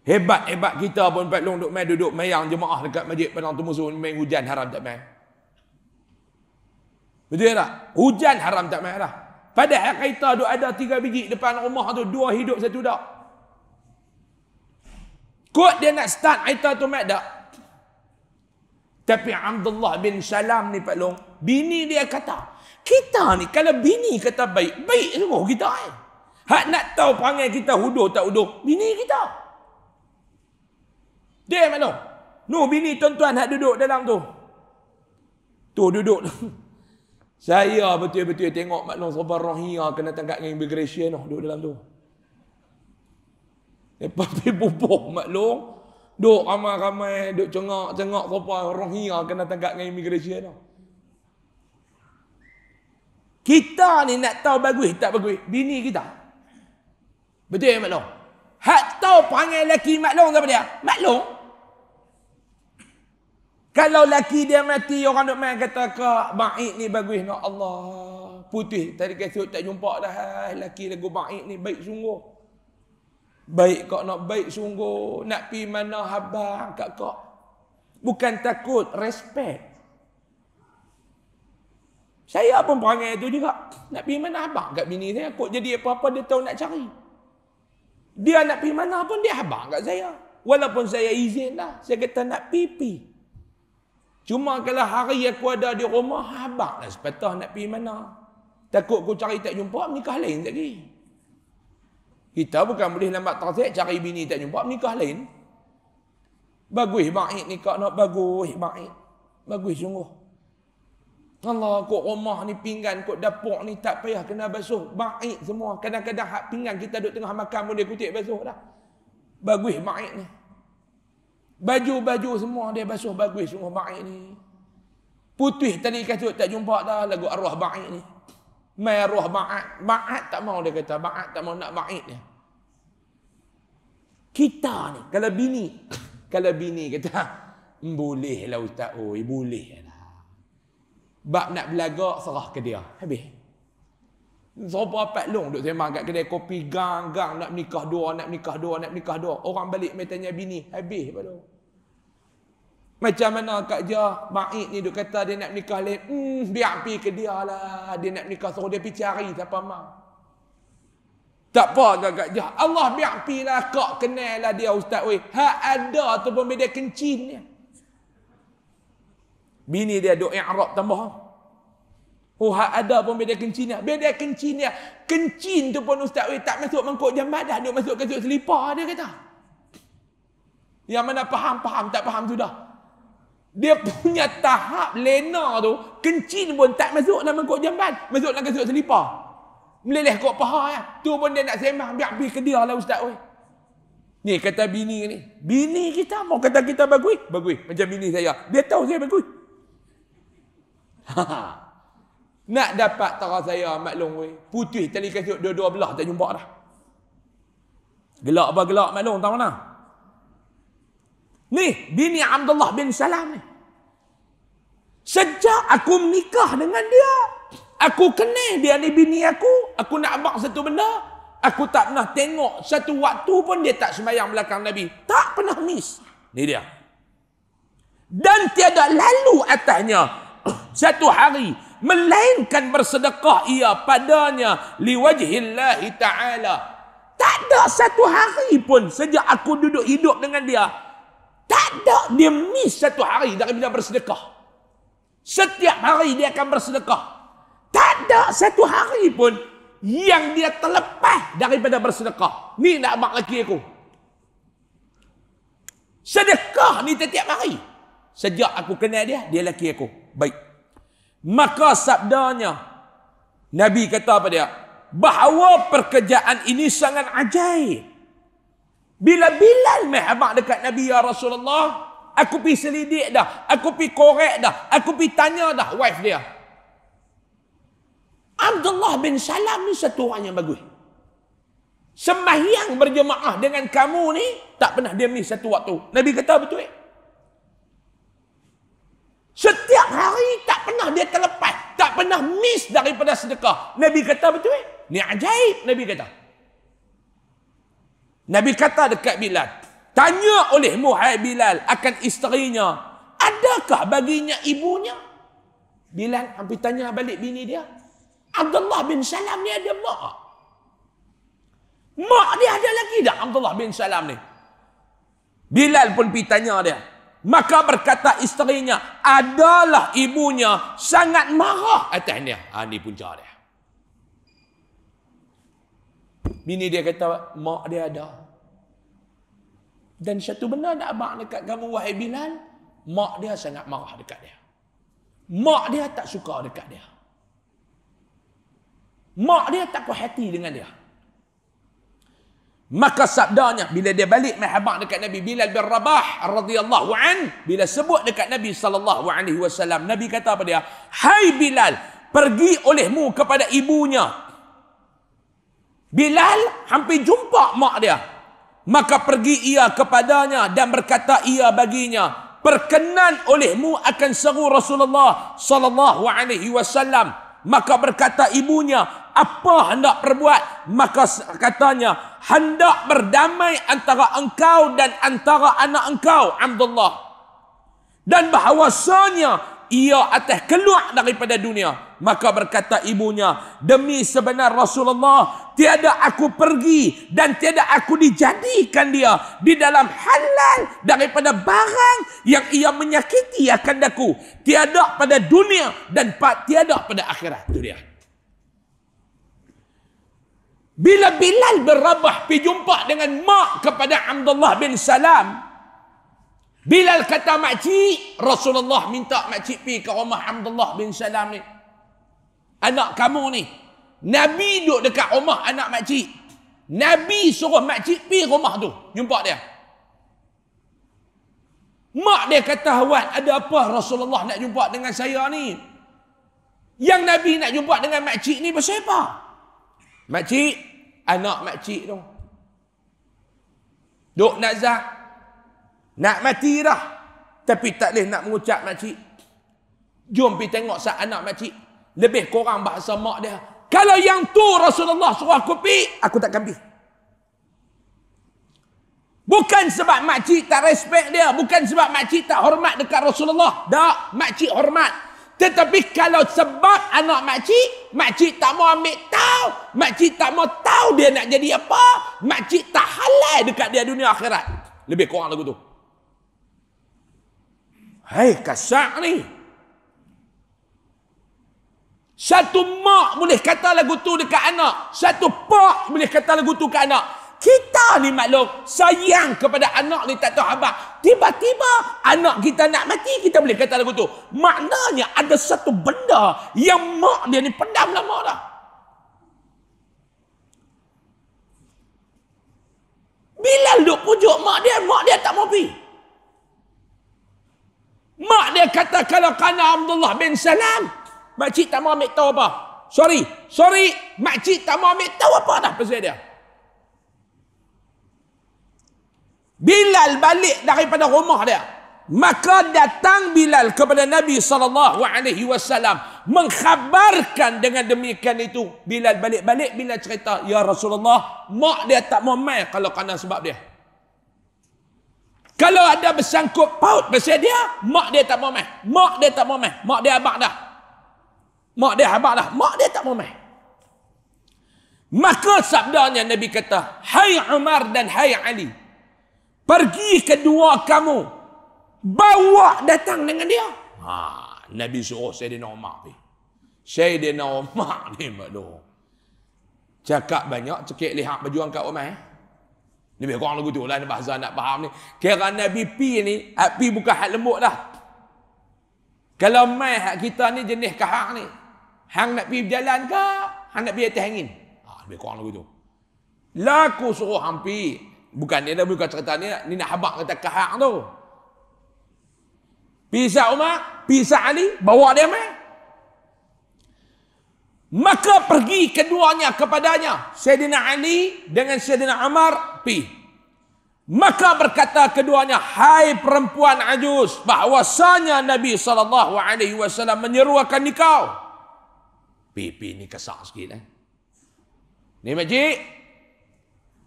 Hebat kita pun Pak Long duduk mayang jemaah dekat Masjid Padang Temusun, main hujan haram tak main. Betul tak? Hujan haram tak main dah. Padahal kita duk ada 3 biji depan rumah tu, 2 hidup 1 tak. Kod dia nak start aita tu mat tak. Tapi Abdullah bin Salam ni Pak Long, bini dia kata, kita ni kalau bini kata baik, baik semua kita kan. Hak nak tahu perangai kita hudur tak hudur, bini kita. Dia Pak Long. No bini tuan-tuan hak duduk dalam tu. Tu duduk. Saya betul-betul tengok Mak Long serba rohia kena tangkap dengan immigration duduk dalam tu. Lepas pergi bubuh Mak Long, duk ramai-ramai, duk cengak-cengak serba rohia kena tangkap dengan immigration. Kita ni nak tahu bagus tak bagus, bini kita. Betul ya Mak Long? Hak tahu perangai lelaki Mak Long siapa dia? Mak Long. Kalau laki dia mati, orang duk main kata ke baik ni bagus nak Allah. Putih tadi kasut tak jumpa dah. Laki lagu baik ni baik sungguh. Baik kau nak baik sungguh. Nak pi mana habang kat kau. Bukan takut, respect. Saya pun perangai tu juga. Nak pi mana habang kat bini saya. Kok jadi apa-apa dia tahu nak cari. Dia nak pi mana pun dia habang kat saya. Walaupun saya izin dah. Saya kata nak pi. Cuma kalau hari aku ada di rumah, habang lah sepatah nak pergi mana. Takut aku cari tak jumpa, menikah lain lagi. Kita bukan boleh lambat tersek, cari bini tak jumpa, menikah lain. Bagus baik nikah nak bagus baik. Bagus sungguh. Allah, kok rumah ni pinggan, kok dapur ni tak payah kena basuh. Baik semua. Kadang-kadang hak pinggan kita duduk tengah makan pun dia kutip basuh dah. Bagus baik ni. Baju-baju semua dia basuh bagus semua baik ni. Putih tadi kasut tak jumpa dah lagu arwah baik ni. Mai arwah baat. Baat tak mau dia kata. Baat tak mau nak baik dia. Kita ni kalau bini kata boleh lah ustaz oi, boleh lah. Bab nak belagak serah ke dia. Habis. Siapa Pak Long duk sembang kat kedai kopi gang nak menikah dua. Orang balik mai tanya bini, habis Pak Long. Macam mana Kak Jah, baik ni duk kata dia nak menikah lain. Biar pergi ke dia lah. Dia nak menikah suruh dia pergi cari siapa mau. Tak apa Kak Jah. Allah biar pergi lah. Kak kenal lah dia ustaz. Hak ada tu pun beda kencin dia. Bini dia duk i'rab tambah. Hak ada pun beda kencin dia. Beda kencin dia. Kencin tu pun ustaz tak masuk mangkuk jambat dah. Duk masuk kasut selipar dia kata. Yang mana faham, tak faham sudah. Dia punya tahap lena tu, kencin pun tak masuk dalam mangkuk jamban, masuk dalam kasut selipar. Meleleh kok paha ya. Tu pun dia nak sembang, biar pergi ke dia lah ustaz oi. Ni kata bini ni. Bini kita mau kata kita bagus. Bagus macam bini saya. Dia tahu saya bagus. Nak dapat tara saya maklum oi. Putih tali kasut dua-dua belah tak jumpa dah. Gelak apa gelak maklum tahu mana? Ni, bini Abdullah bin Salam ni. Sejak aku menikah dengan dia, aku kenal dia ni bini aku nak abang satu benda, aku tak pernah tengok satu waktu pun dia tak sembahyang belakang Nabi. Tak pernah miss. Ni dia. Dan tiada lalu atasnya satu hari, melainkan bersedekah ia padanya liwajhillahi ta'ala. Tak ada satu hari pun sejak aku duduk hidup dengan dia, tak ada dia miss satu hari daripada bersedekah. Setiap hari dia akan bersedekah. Tak ada satu hari pun yang dia terlepas daripada bersedekah. Ni nak abang lelaki aku. Sedekah ni setiap hari. Sejak aku kenal dia lelaki aku. Baik. Maka sabdanya, Nabi kata apa dia? Bahawa pekerjaan ini sangat ajaib. Bila Bilal mai habaq dekat Nabi, ya Rasulullah, aku pergi selidik dah, aku pergi korek dah, aku pergi tanya dah wife dia. Abdullah bin Salam ni satu orang yang bagus. Sembahyang berjemaah dengan kamu ni tak pernah dia miss satu waktu. Nabi kata betul. Setiap hari tak pernah dia terlepas, tak pernah miss daripada sedekah. Nabi kata betul. Ni ajaib, Nabi kata. Nabi kata dekat Bilal, tanya olehmu hai Bilal akan isterinya, adakah baginya ibunya? Bilal hampir tanya balik bini dia. Abdullah bin Salam ni ada mak. Mak dia ada lagi dah Abdullah bin Salam ni. Bilal pun pergi tanya dia. Maka berkata isterinya, adalah ibunya sangat marah atas dia. Ni punca dia. Bini dia kata, mak dia ada. Dan satu benda nak abang dekat kamu wahai Bilal, mak dia sangat marah dekat dia. Mak dia tak suka dekat dia. Mak dia tak puas hati dengan dia. Maka sabdanya, bila dia balik mahabak dekat Nabi, Bilal bin Rabah radhiyallahu an, bila sebut dekat Nabi sallallahu alaihi wasallam, Nabi kata apa dia? Hai Bilal, pergi olehmu kepada ibunya. Bilal hampir jumpa mak dia. Maka pergi ia kepadanya dan berkata ia baginya, perkenan olehmu akan seru Rasulullah sallallahu alaihi wasallam. Maka berkata ibunya, apa hendak perbuat? Maka katanya, hendak berdamai antara engkau dan antara anak engkau, Abdullah. Dan bahawasanya ia atas keluar daripada dunia. Maka berkata ibunya, demi sebenar Rasulullah, tiada aku pergi dan tiada aku dijadikan dia di dalam halal daripada barang yang ia menyakiti akan daku. Tiada pada dunia dan tiada pada akhirat. Itu dia. Bila Bilal bin Rabah pergi jumpa dengan mak kepada Abdullah bin Salam, Bilal kata, makcik, Rasulullah minta makcik pergi ke rumah Abdullah bin Salam ni. Anak kamu ni. Nabi duduk dekat rumah anak makcik. Nabi suruh makcik pergi rumah tu, jumpa dia. Mak dia kata, Wan, ada apa Rasulullah nak jumpa dengan saya ni? Yang Nabi nak jumpa dengan makcik ni pasal apa? Makcik, anak makcik tu duk nazak, nak mati dah, tapi tak boleh nak mengucap makcik. Jom pergi tengok sat anak makcik. Lebih kurang bahasa mak dia, kalau yang tu Rasulullah suruh aku pergi, aku takkan pergi. Bukan sebab makcik tak respect dia, bukan sebab makcik tak hormat dekat Rasulullah. Tak, makcik hormat. Tetapi kalau sebab anak makcik tak mau ambil tahu, makcik tak mau tahu dia nak jadi apa, makcik tak halal dekat dia dunia akhirat. Lebih kurang lagu tu. Hei, kasar ni. Satu mak boleh kata lagu tu dekat anak, satu pak boleh kata lagu tu ke anak. Kita ni makhluk sayang kepada anak ni tak tahu habaq. Tiba-tiba anak kita nak mati, kita boleh kata lagu tu. Maknanya ada satu benda yang mak dia ni pendam lama dah. Bilal duk pujuk mak dia tak mau pergi. Mak dia kata, kalau kerana Abdullah bin Salam, makcik tak mau ambil tahu apa. Sorry, makcik tak mau ambil tahu apa dah pasal dia. Bilal balik daripada rumah dia. Maka datang Bilal kepada Nabi SAW mengkhabarkan dengan demikian itu. Bilal balik-balik, Bilal cerita, ya Rasulullah, mak dia tak mau main kalau kerana sebab dia. Kalau ada bersangkut paut pasal dia, mak dia tak mau main. Mak dia tak mau main. Mak dia habaq dah. Mak dia tak mau main. Maka sabdanya Nabi kata, hai Umar dan hai Ali, pergi kedua kamu, bawa datang dengan dia. Nabi suruh Sayyidina Umar pergi. Sayyidina Umar ni maklum, cakap banyak, cekik lihat berjuang kat Umar. Lebih kurang lagu tu lah, bahasa nak faham ni. Kira Nabi pi ni, pi bukan hak lembut dah. Kalau mai hak kita ni jenis kahang ni. Hang nak pergi berjalan ke? Hang nak pergi atas angin? Lebih kurang lagu tu. Laku suruh hang pergi. Bukan dia dah bukan cerita ni nak habak kata kahang tu. Pisah Umar, pisah Ali, bawa dia mai. Maka pergi keduanya kepadanya. Sayyidina Ali dengan Sayyidina Umar pergi. Maka berkata keduanya, hai perempuan ajuz, bahwasanya Nabi SAW menyeruakan kau. Pipi ni kesak sikit Ni makcik,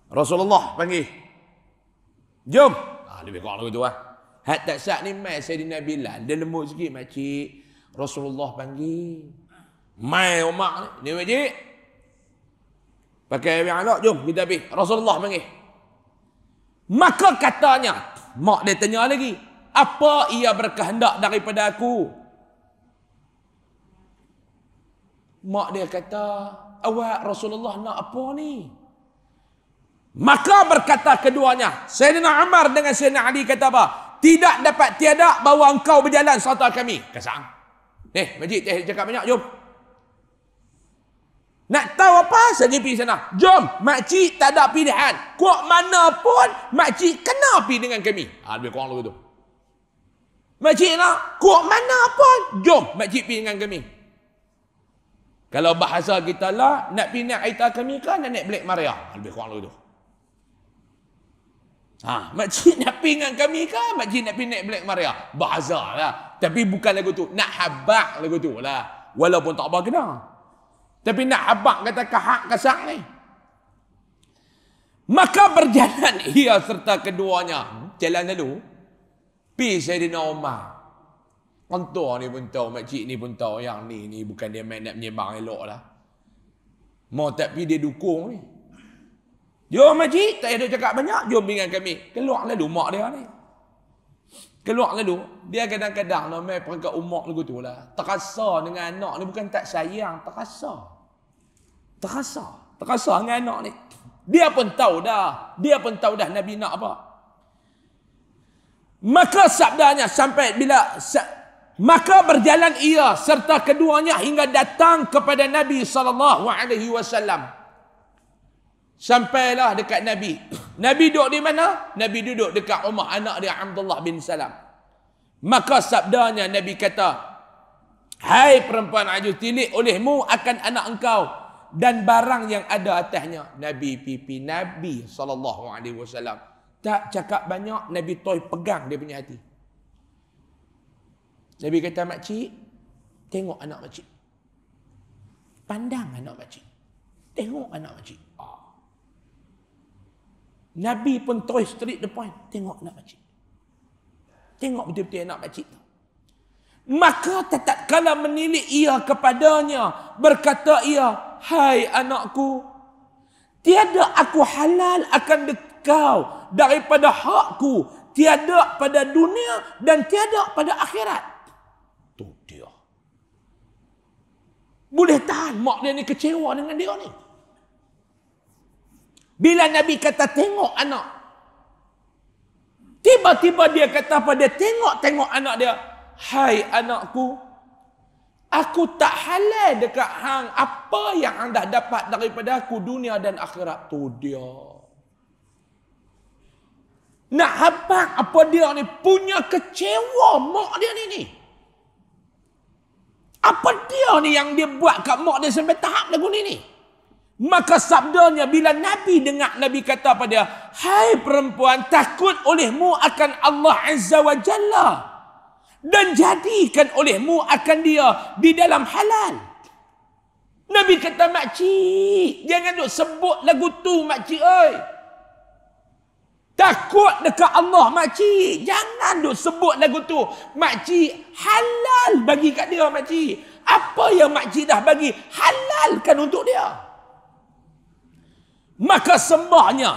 Rasulullah panggil. Jom. Lebih kurang tu Hat tak sak ni mai Sayyidina Bilal. Dia lembut sikit makcik. Rasulullah panggil. Mai Umar ni makcik. Pakai yang anak, jom kita pergi. Rasulullah panggil. Maka katanya, mak dia tanya lagi, apa ia berkehendak daripada aku? Mak dia kata, awak Rasulullah nak apa ni? Maka berkata keduanya, Sayyidina Umar dengan Sayyidina Ali kata apa? Tidak dapat tiada bahawa engkau berjalan serta kami. Kasang. Makcik cakap banyak, jom. Nak tahu apa saja pergi sana. Jom, makcik tak ada pilihan. Kok mana pun makcik kena pergi dengan kami. Lebih kurang lagu tu. Makcik nak, kok mana pun, jom makcik pergi dengan kami. Kalau bahasa kita lah, nak pergi naik aita kami kan, nak naik Black Maria. Lebih kurang lagu tu. Makcik nak pergi dengan kami kan, makcik nak pergi naik Black Maria. Bahasa lah. Tapi bukan lagu tu. Nak habak lagu tu lah. Walaupun tak apa kena. Tapi nak habak kata kahak kasak ni. Maka berjalan ia serta keduanya. Jalan lalu. Pergi Sayyidina Umar. Kontor ni pun tahu. Makcik ni pun tahu. Yang ni bukan dia main nak menyembang elok lah. Mau tak pergi dia dukung ni. Jom makcik. Tak ada cakap banyak. Jom dengan kami. Keluar lalu mak dia ni. Keluar lalu. Dia kadang-kadang main perangkat umak lagu tu lah. Terasa dengan anak ni bukan tak sayang. Terasa dengan anak ni. Dia pun tahu dah Nabi nak apa. Maka sabdanya sampai bila maka berjalan ia serta keduanya hingga datang kepada Nabi SAW. Sampailah dekat Nabi. Nabi duduk di mana? Nabi duduk dekat rumah anak dia Abdullah bin Salam. Maka sabdanya Nabi kata, hai perempuan ajuz, tilik olehmu akan anak engkau dan barang yang ada atasnya. Nabi pipi Nabi SAW tak cakap banyak. Nabi toy pegang dia punya hati. Nabi kata, makcik, tengok anak makcik. Pandang anak makcik. Tengok anak makcik. Nabi pun toy straight the point. Tengok anak makcik. Tengok betul-betul anak makcik tu. Maka tetap kala menilik ia kepadanya, berkata ia, hai anakku, tiada aku halal akan dekau daripada hakku, tiada pada dunia dan tiada pada akhirat. Tu dia. Boleh tahan mak dia ni kecewa dengan dia ni. Bila Nabi kata tengok anak, tiba-tiba dia kata pada tengok anak dia, hai anakku, aku tak halal dekat hang apa yang hang dah dapat daripada aku dunia dan akhirat. Tu dia. Nak habang apa dia ni punya kecewa mak dia ni. Apa dia ni yang dia buat kat mak dia sampai tahap lagu ni. Maka sabdanya bila Nabi dengar, Nabi kata pada, hai perempuan, takut olehmu akan Allah Azza wa Jalla dan jadikan olehmu akan dia di dalam halal. Nabi kata, makcik, jangan duk sebut lagu tu makcik oi. Takut dekat Allah makcik, jangan duk sebut lagu tu. Makcik halal bagi kat dia makcik. Apa yang makcik dah bagi, halalkan untuk dia. Maka sembahnya,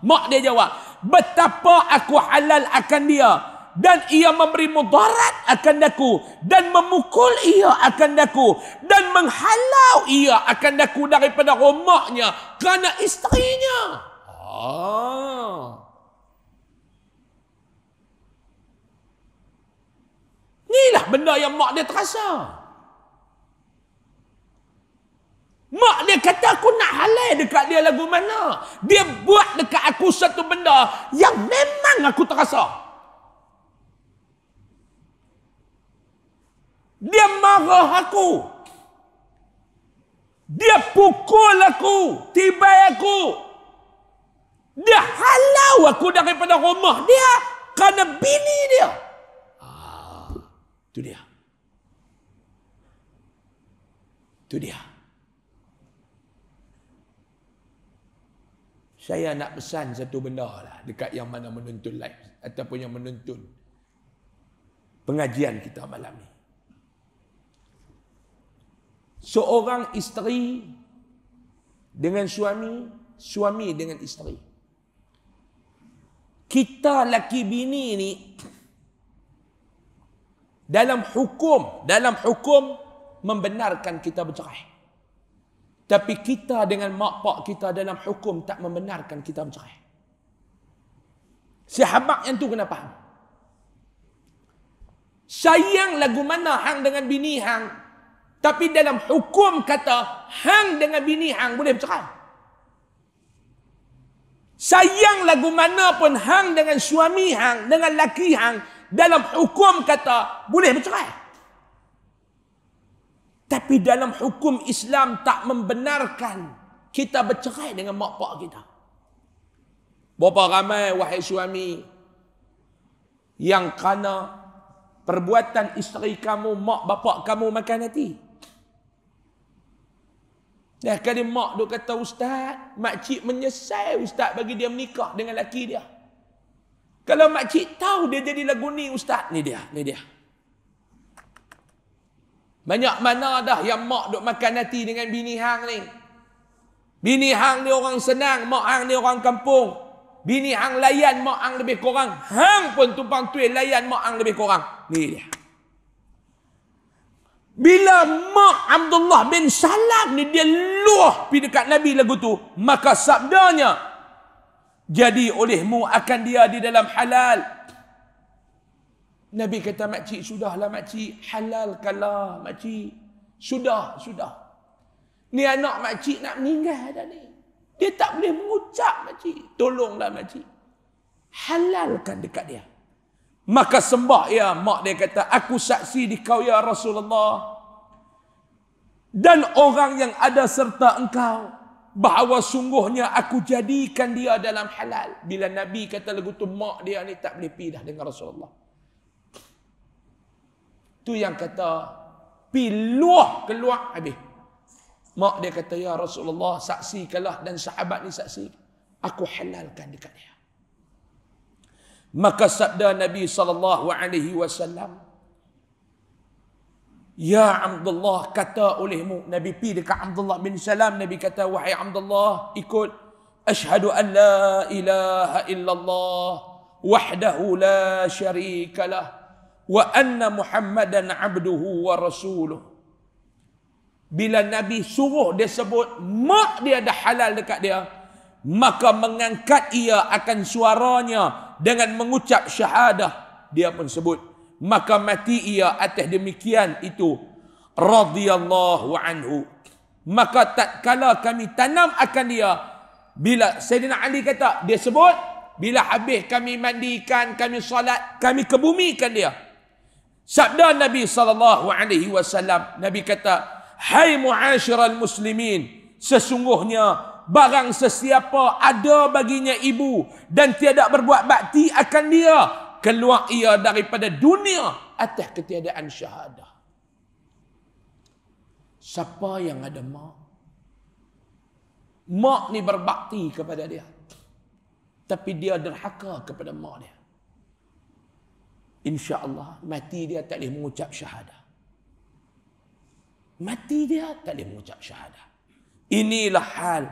mak dia jawab, betapa aku halal akan dia dan ia memberi mudarat akan aku dan memukul ia akan aku dan menghalau ia akan aku daripada rumahnya kerana isterinya. Inilah benda benda yang mak dia terasa. Mak dia kata aku nak halal dekat dia lagu mana. Dia buat dekat aku satu benda yang memang aku terasa. Dia marah aku. Dia pukul aku, tibai aku. Dia halau aku daripada rumah dia kerana bini dia. Itu dia. Itu dia. Saya nak pesan satu benda lah dekat yang mana menonton live ataupun yang menonton pengajian kita malam ni. Seorang isteri dengan suami, suami dengan isteri. Kita laki bini ni dalam hukum membenarkan kita bercerai. Tapi kita dengan mak pak kita dalam hukum tak membenarkan kita bercerai. Sahabat yang tu kena faham. Sayang lagu mana hang dengan bini hang, tapi dalam hukum kata hang dengan bini hang boleh bercerai. Sayang lagu mana pun hang dengan suami hang, dengan laki hang, dalam hukum kata boleh bercerai. Tapi dalam hukum Islam tak membenarkan kita bercerai dengan mak pak kita. Berapa ramai wahai suami yang kerana perbuatan isteri kamu, mak bapak kamu makan hati. Dah kali mak duk kata, ustaz, makcik menyesal ustaz bagi dia menikah dengan laki dia. Kalau makcik tahu dia jadi lagu ni ustaz, ni dia. Banyak mana dah yang mak duk makan hati dengan bini hang ni. Bini hang ni orang senang, mak hang ni orang kampung. Bini hang layan, mak hang lebih kurang. Hang pun tumpang tuil layan, mak hang lebih kurang. Ni dia. Bila mak Abdullah bin Salam ni dia luah pergi dekat Nabi lagu tu, maka sabdanya, jadi olehmu akan dia di dalam halal. Nabi kata, makcik, sudahlah makcik, halalkanlah makcik. Sudah. Ni anak makcik nak meninggal dah ni. Dia tak boleh mengucap makcik. Tolonglah makcik. Halalkan dekat dia. Maka sembah ya, mak dia kata, aku saksi di kau ya Rasulullah. Dan orang yang ada serta engkau, bahawa sungguhnya aku jadikan dia dalam halal. Bila Nabi kata lagu tu, mak dia ni tak boleh pindah dengan Rasulullah. Tu yang kata, piluah keluar habis. Mak dia kata, ya Rasulullah, saksikanlah, dan sahabat ni saksi, aku halalkan dekat dia. Maka sabda Nabi SAW, ya Abdullah, kata olehmu, Nabi pergi dekat Abdullah bin Salam, Nabi kata, wahai Abdullah, ikut, asyhadu an la ilaha illallah wahdahu la syarikalah wa anna Muhammadan abduhu wa rasuluh. Bila Nabi suruh dia sebut mak dia dah halal dekat dia, maka mengangkat ia akan suaranya dengan mengucap syahadah. Dia pun sebut, maka mati ia atas demikian itu, radhiyallahu anhu. Maka tatkala kami tanam akan dia, bila Sayyidina Ali kata, dia sebut, bila habis kami mandikan, kami salat, kami kebumikan dia. Sabda Nabi SAW, Nabi kata, hai mu'asyiral muslimin, sesungguhnya barang sesiapa ada baginya ibu dan tiada berbuat bakti akan dia, keluar ia daripada dunia atas ketiadaan syahadah. Siapa yang ada mak, mak ni berbakti kepada dia, tapi dia derhaka kepada mak dia, insya-Allah mati dia tak boleh mengucap syahadah. Mati dia tak boleh mengucap syahadah. Inilah hal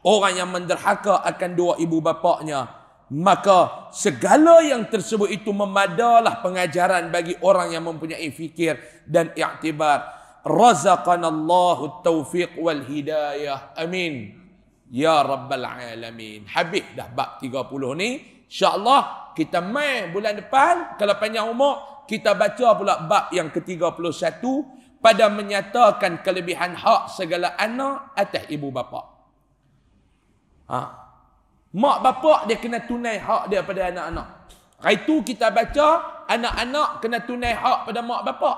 orang yang menderhaka akan dua ibu bapaknya. Maka segala yang tersebut itu memadalah pengajaran bagi orang yang mempunyai fikir dan i'tibar. Razaqanallahu taufiq wal hidayah. Amin. Ya Rabbal Alamin. Habis dah bab 30 ni. InsyaAllah kita mai bulan depan, kalau panjang umur, kita baca pula bab yang ke-31 pada menyatakan kelebihan hak segala anak atas ibu bapa. Mak bapak dia kena tunai hak dia pada anak-anak. Itu kita baca anak-anak kena tunai hak pada mak bapak.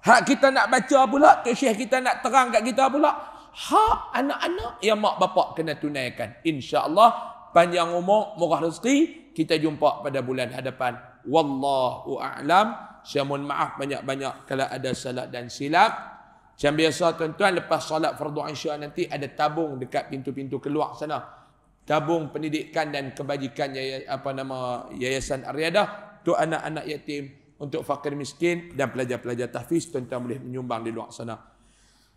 Hak kita nak baca pula, Tok Syekh kita nak terang kat kita pula, hak anak-anak yang mak bapak kena tunaikan. Insya-Allah panjang umur, murah rezeki, kita jumpa pada bulan hadapan. Wallahu a'lam. Saya mohon maaf banyak-banyak kalau ada salah dan silap. Macam biasa tuan-tuan, lepas solat fardu Isya nanti ada tabung dekat pintu-pintu keluar sana. Tabung pendidikan dan kebajikan Yayasan Aryadah untuk anak-anak yatim, untuk fakir miskin dan pelajar-pelajar tahfiz. Tuan-tuan boleh menyumbang di luar sana.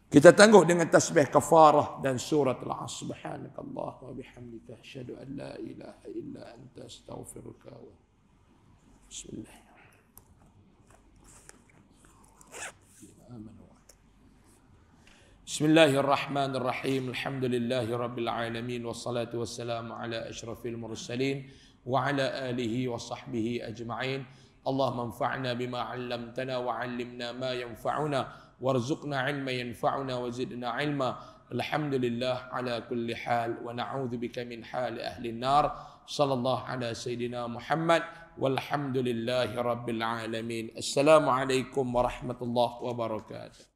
Kita tangguh dengan tasbih kafarah dan surat Al-Asr. Subhanakallah wa bihamdika asyhadu an la ilaha illa anta astaghfiruka wa bismillah. Bismillahirrahmanirrahim. Alhamdulillahi rabbil alamin wassalatu wassalamu ala asyrafil mursalin wa ala alihi wa sahbihi ajma'in. Allahumma anfa'na bima 'allamtana wa 'allimna ma yanfa'una warzuqna 'ilman yanfa'una wa zidna 'ilma. Alhamdulillah ala kulli hal wa na'udzu bika min hali ahli an-nar. Sallallahu ala sayidina Muhammad walhamdulillahi rabbil alamin. Assalamualaikum warahmatullahi wabarakatuh.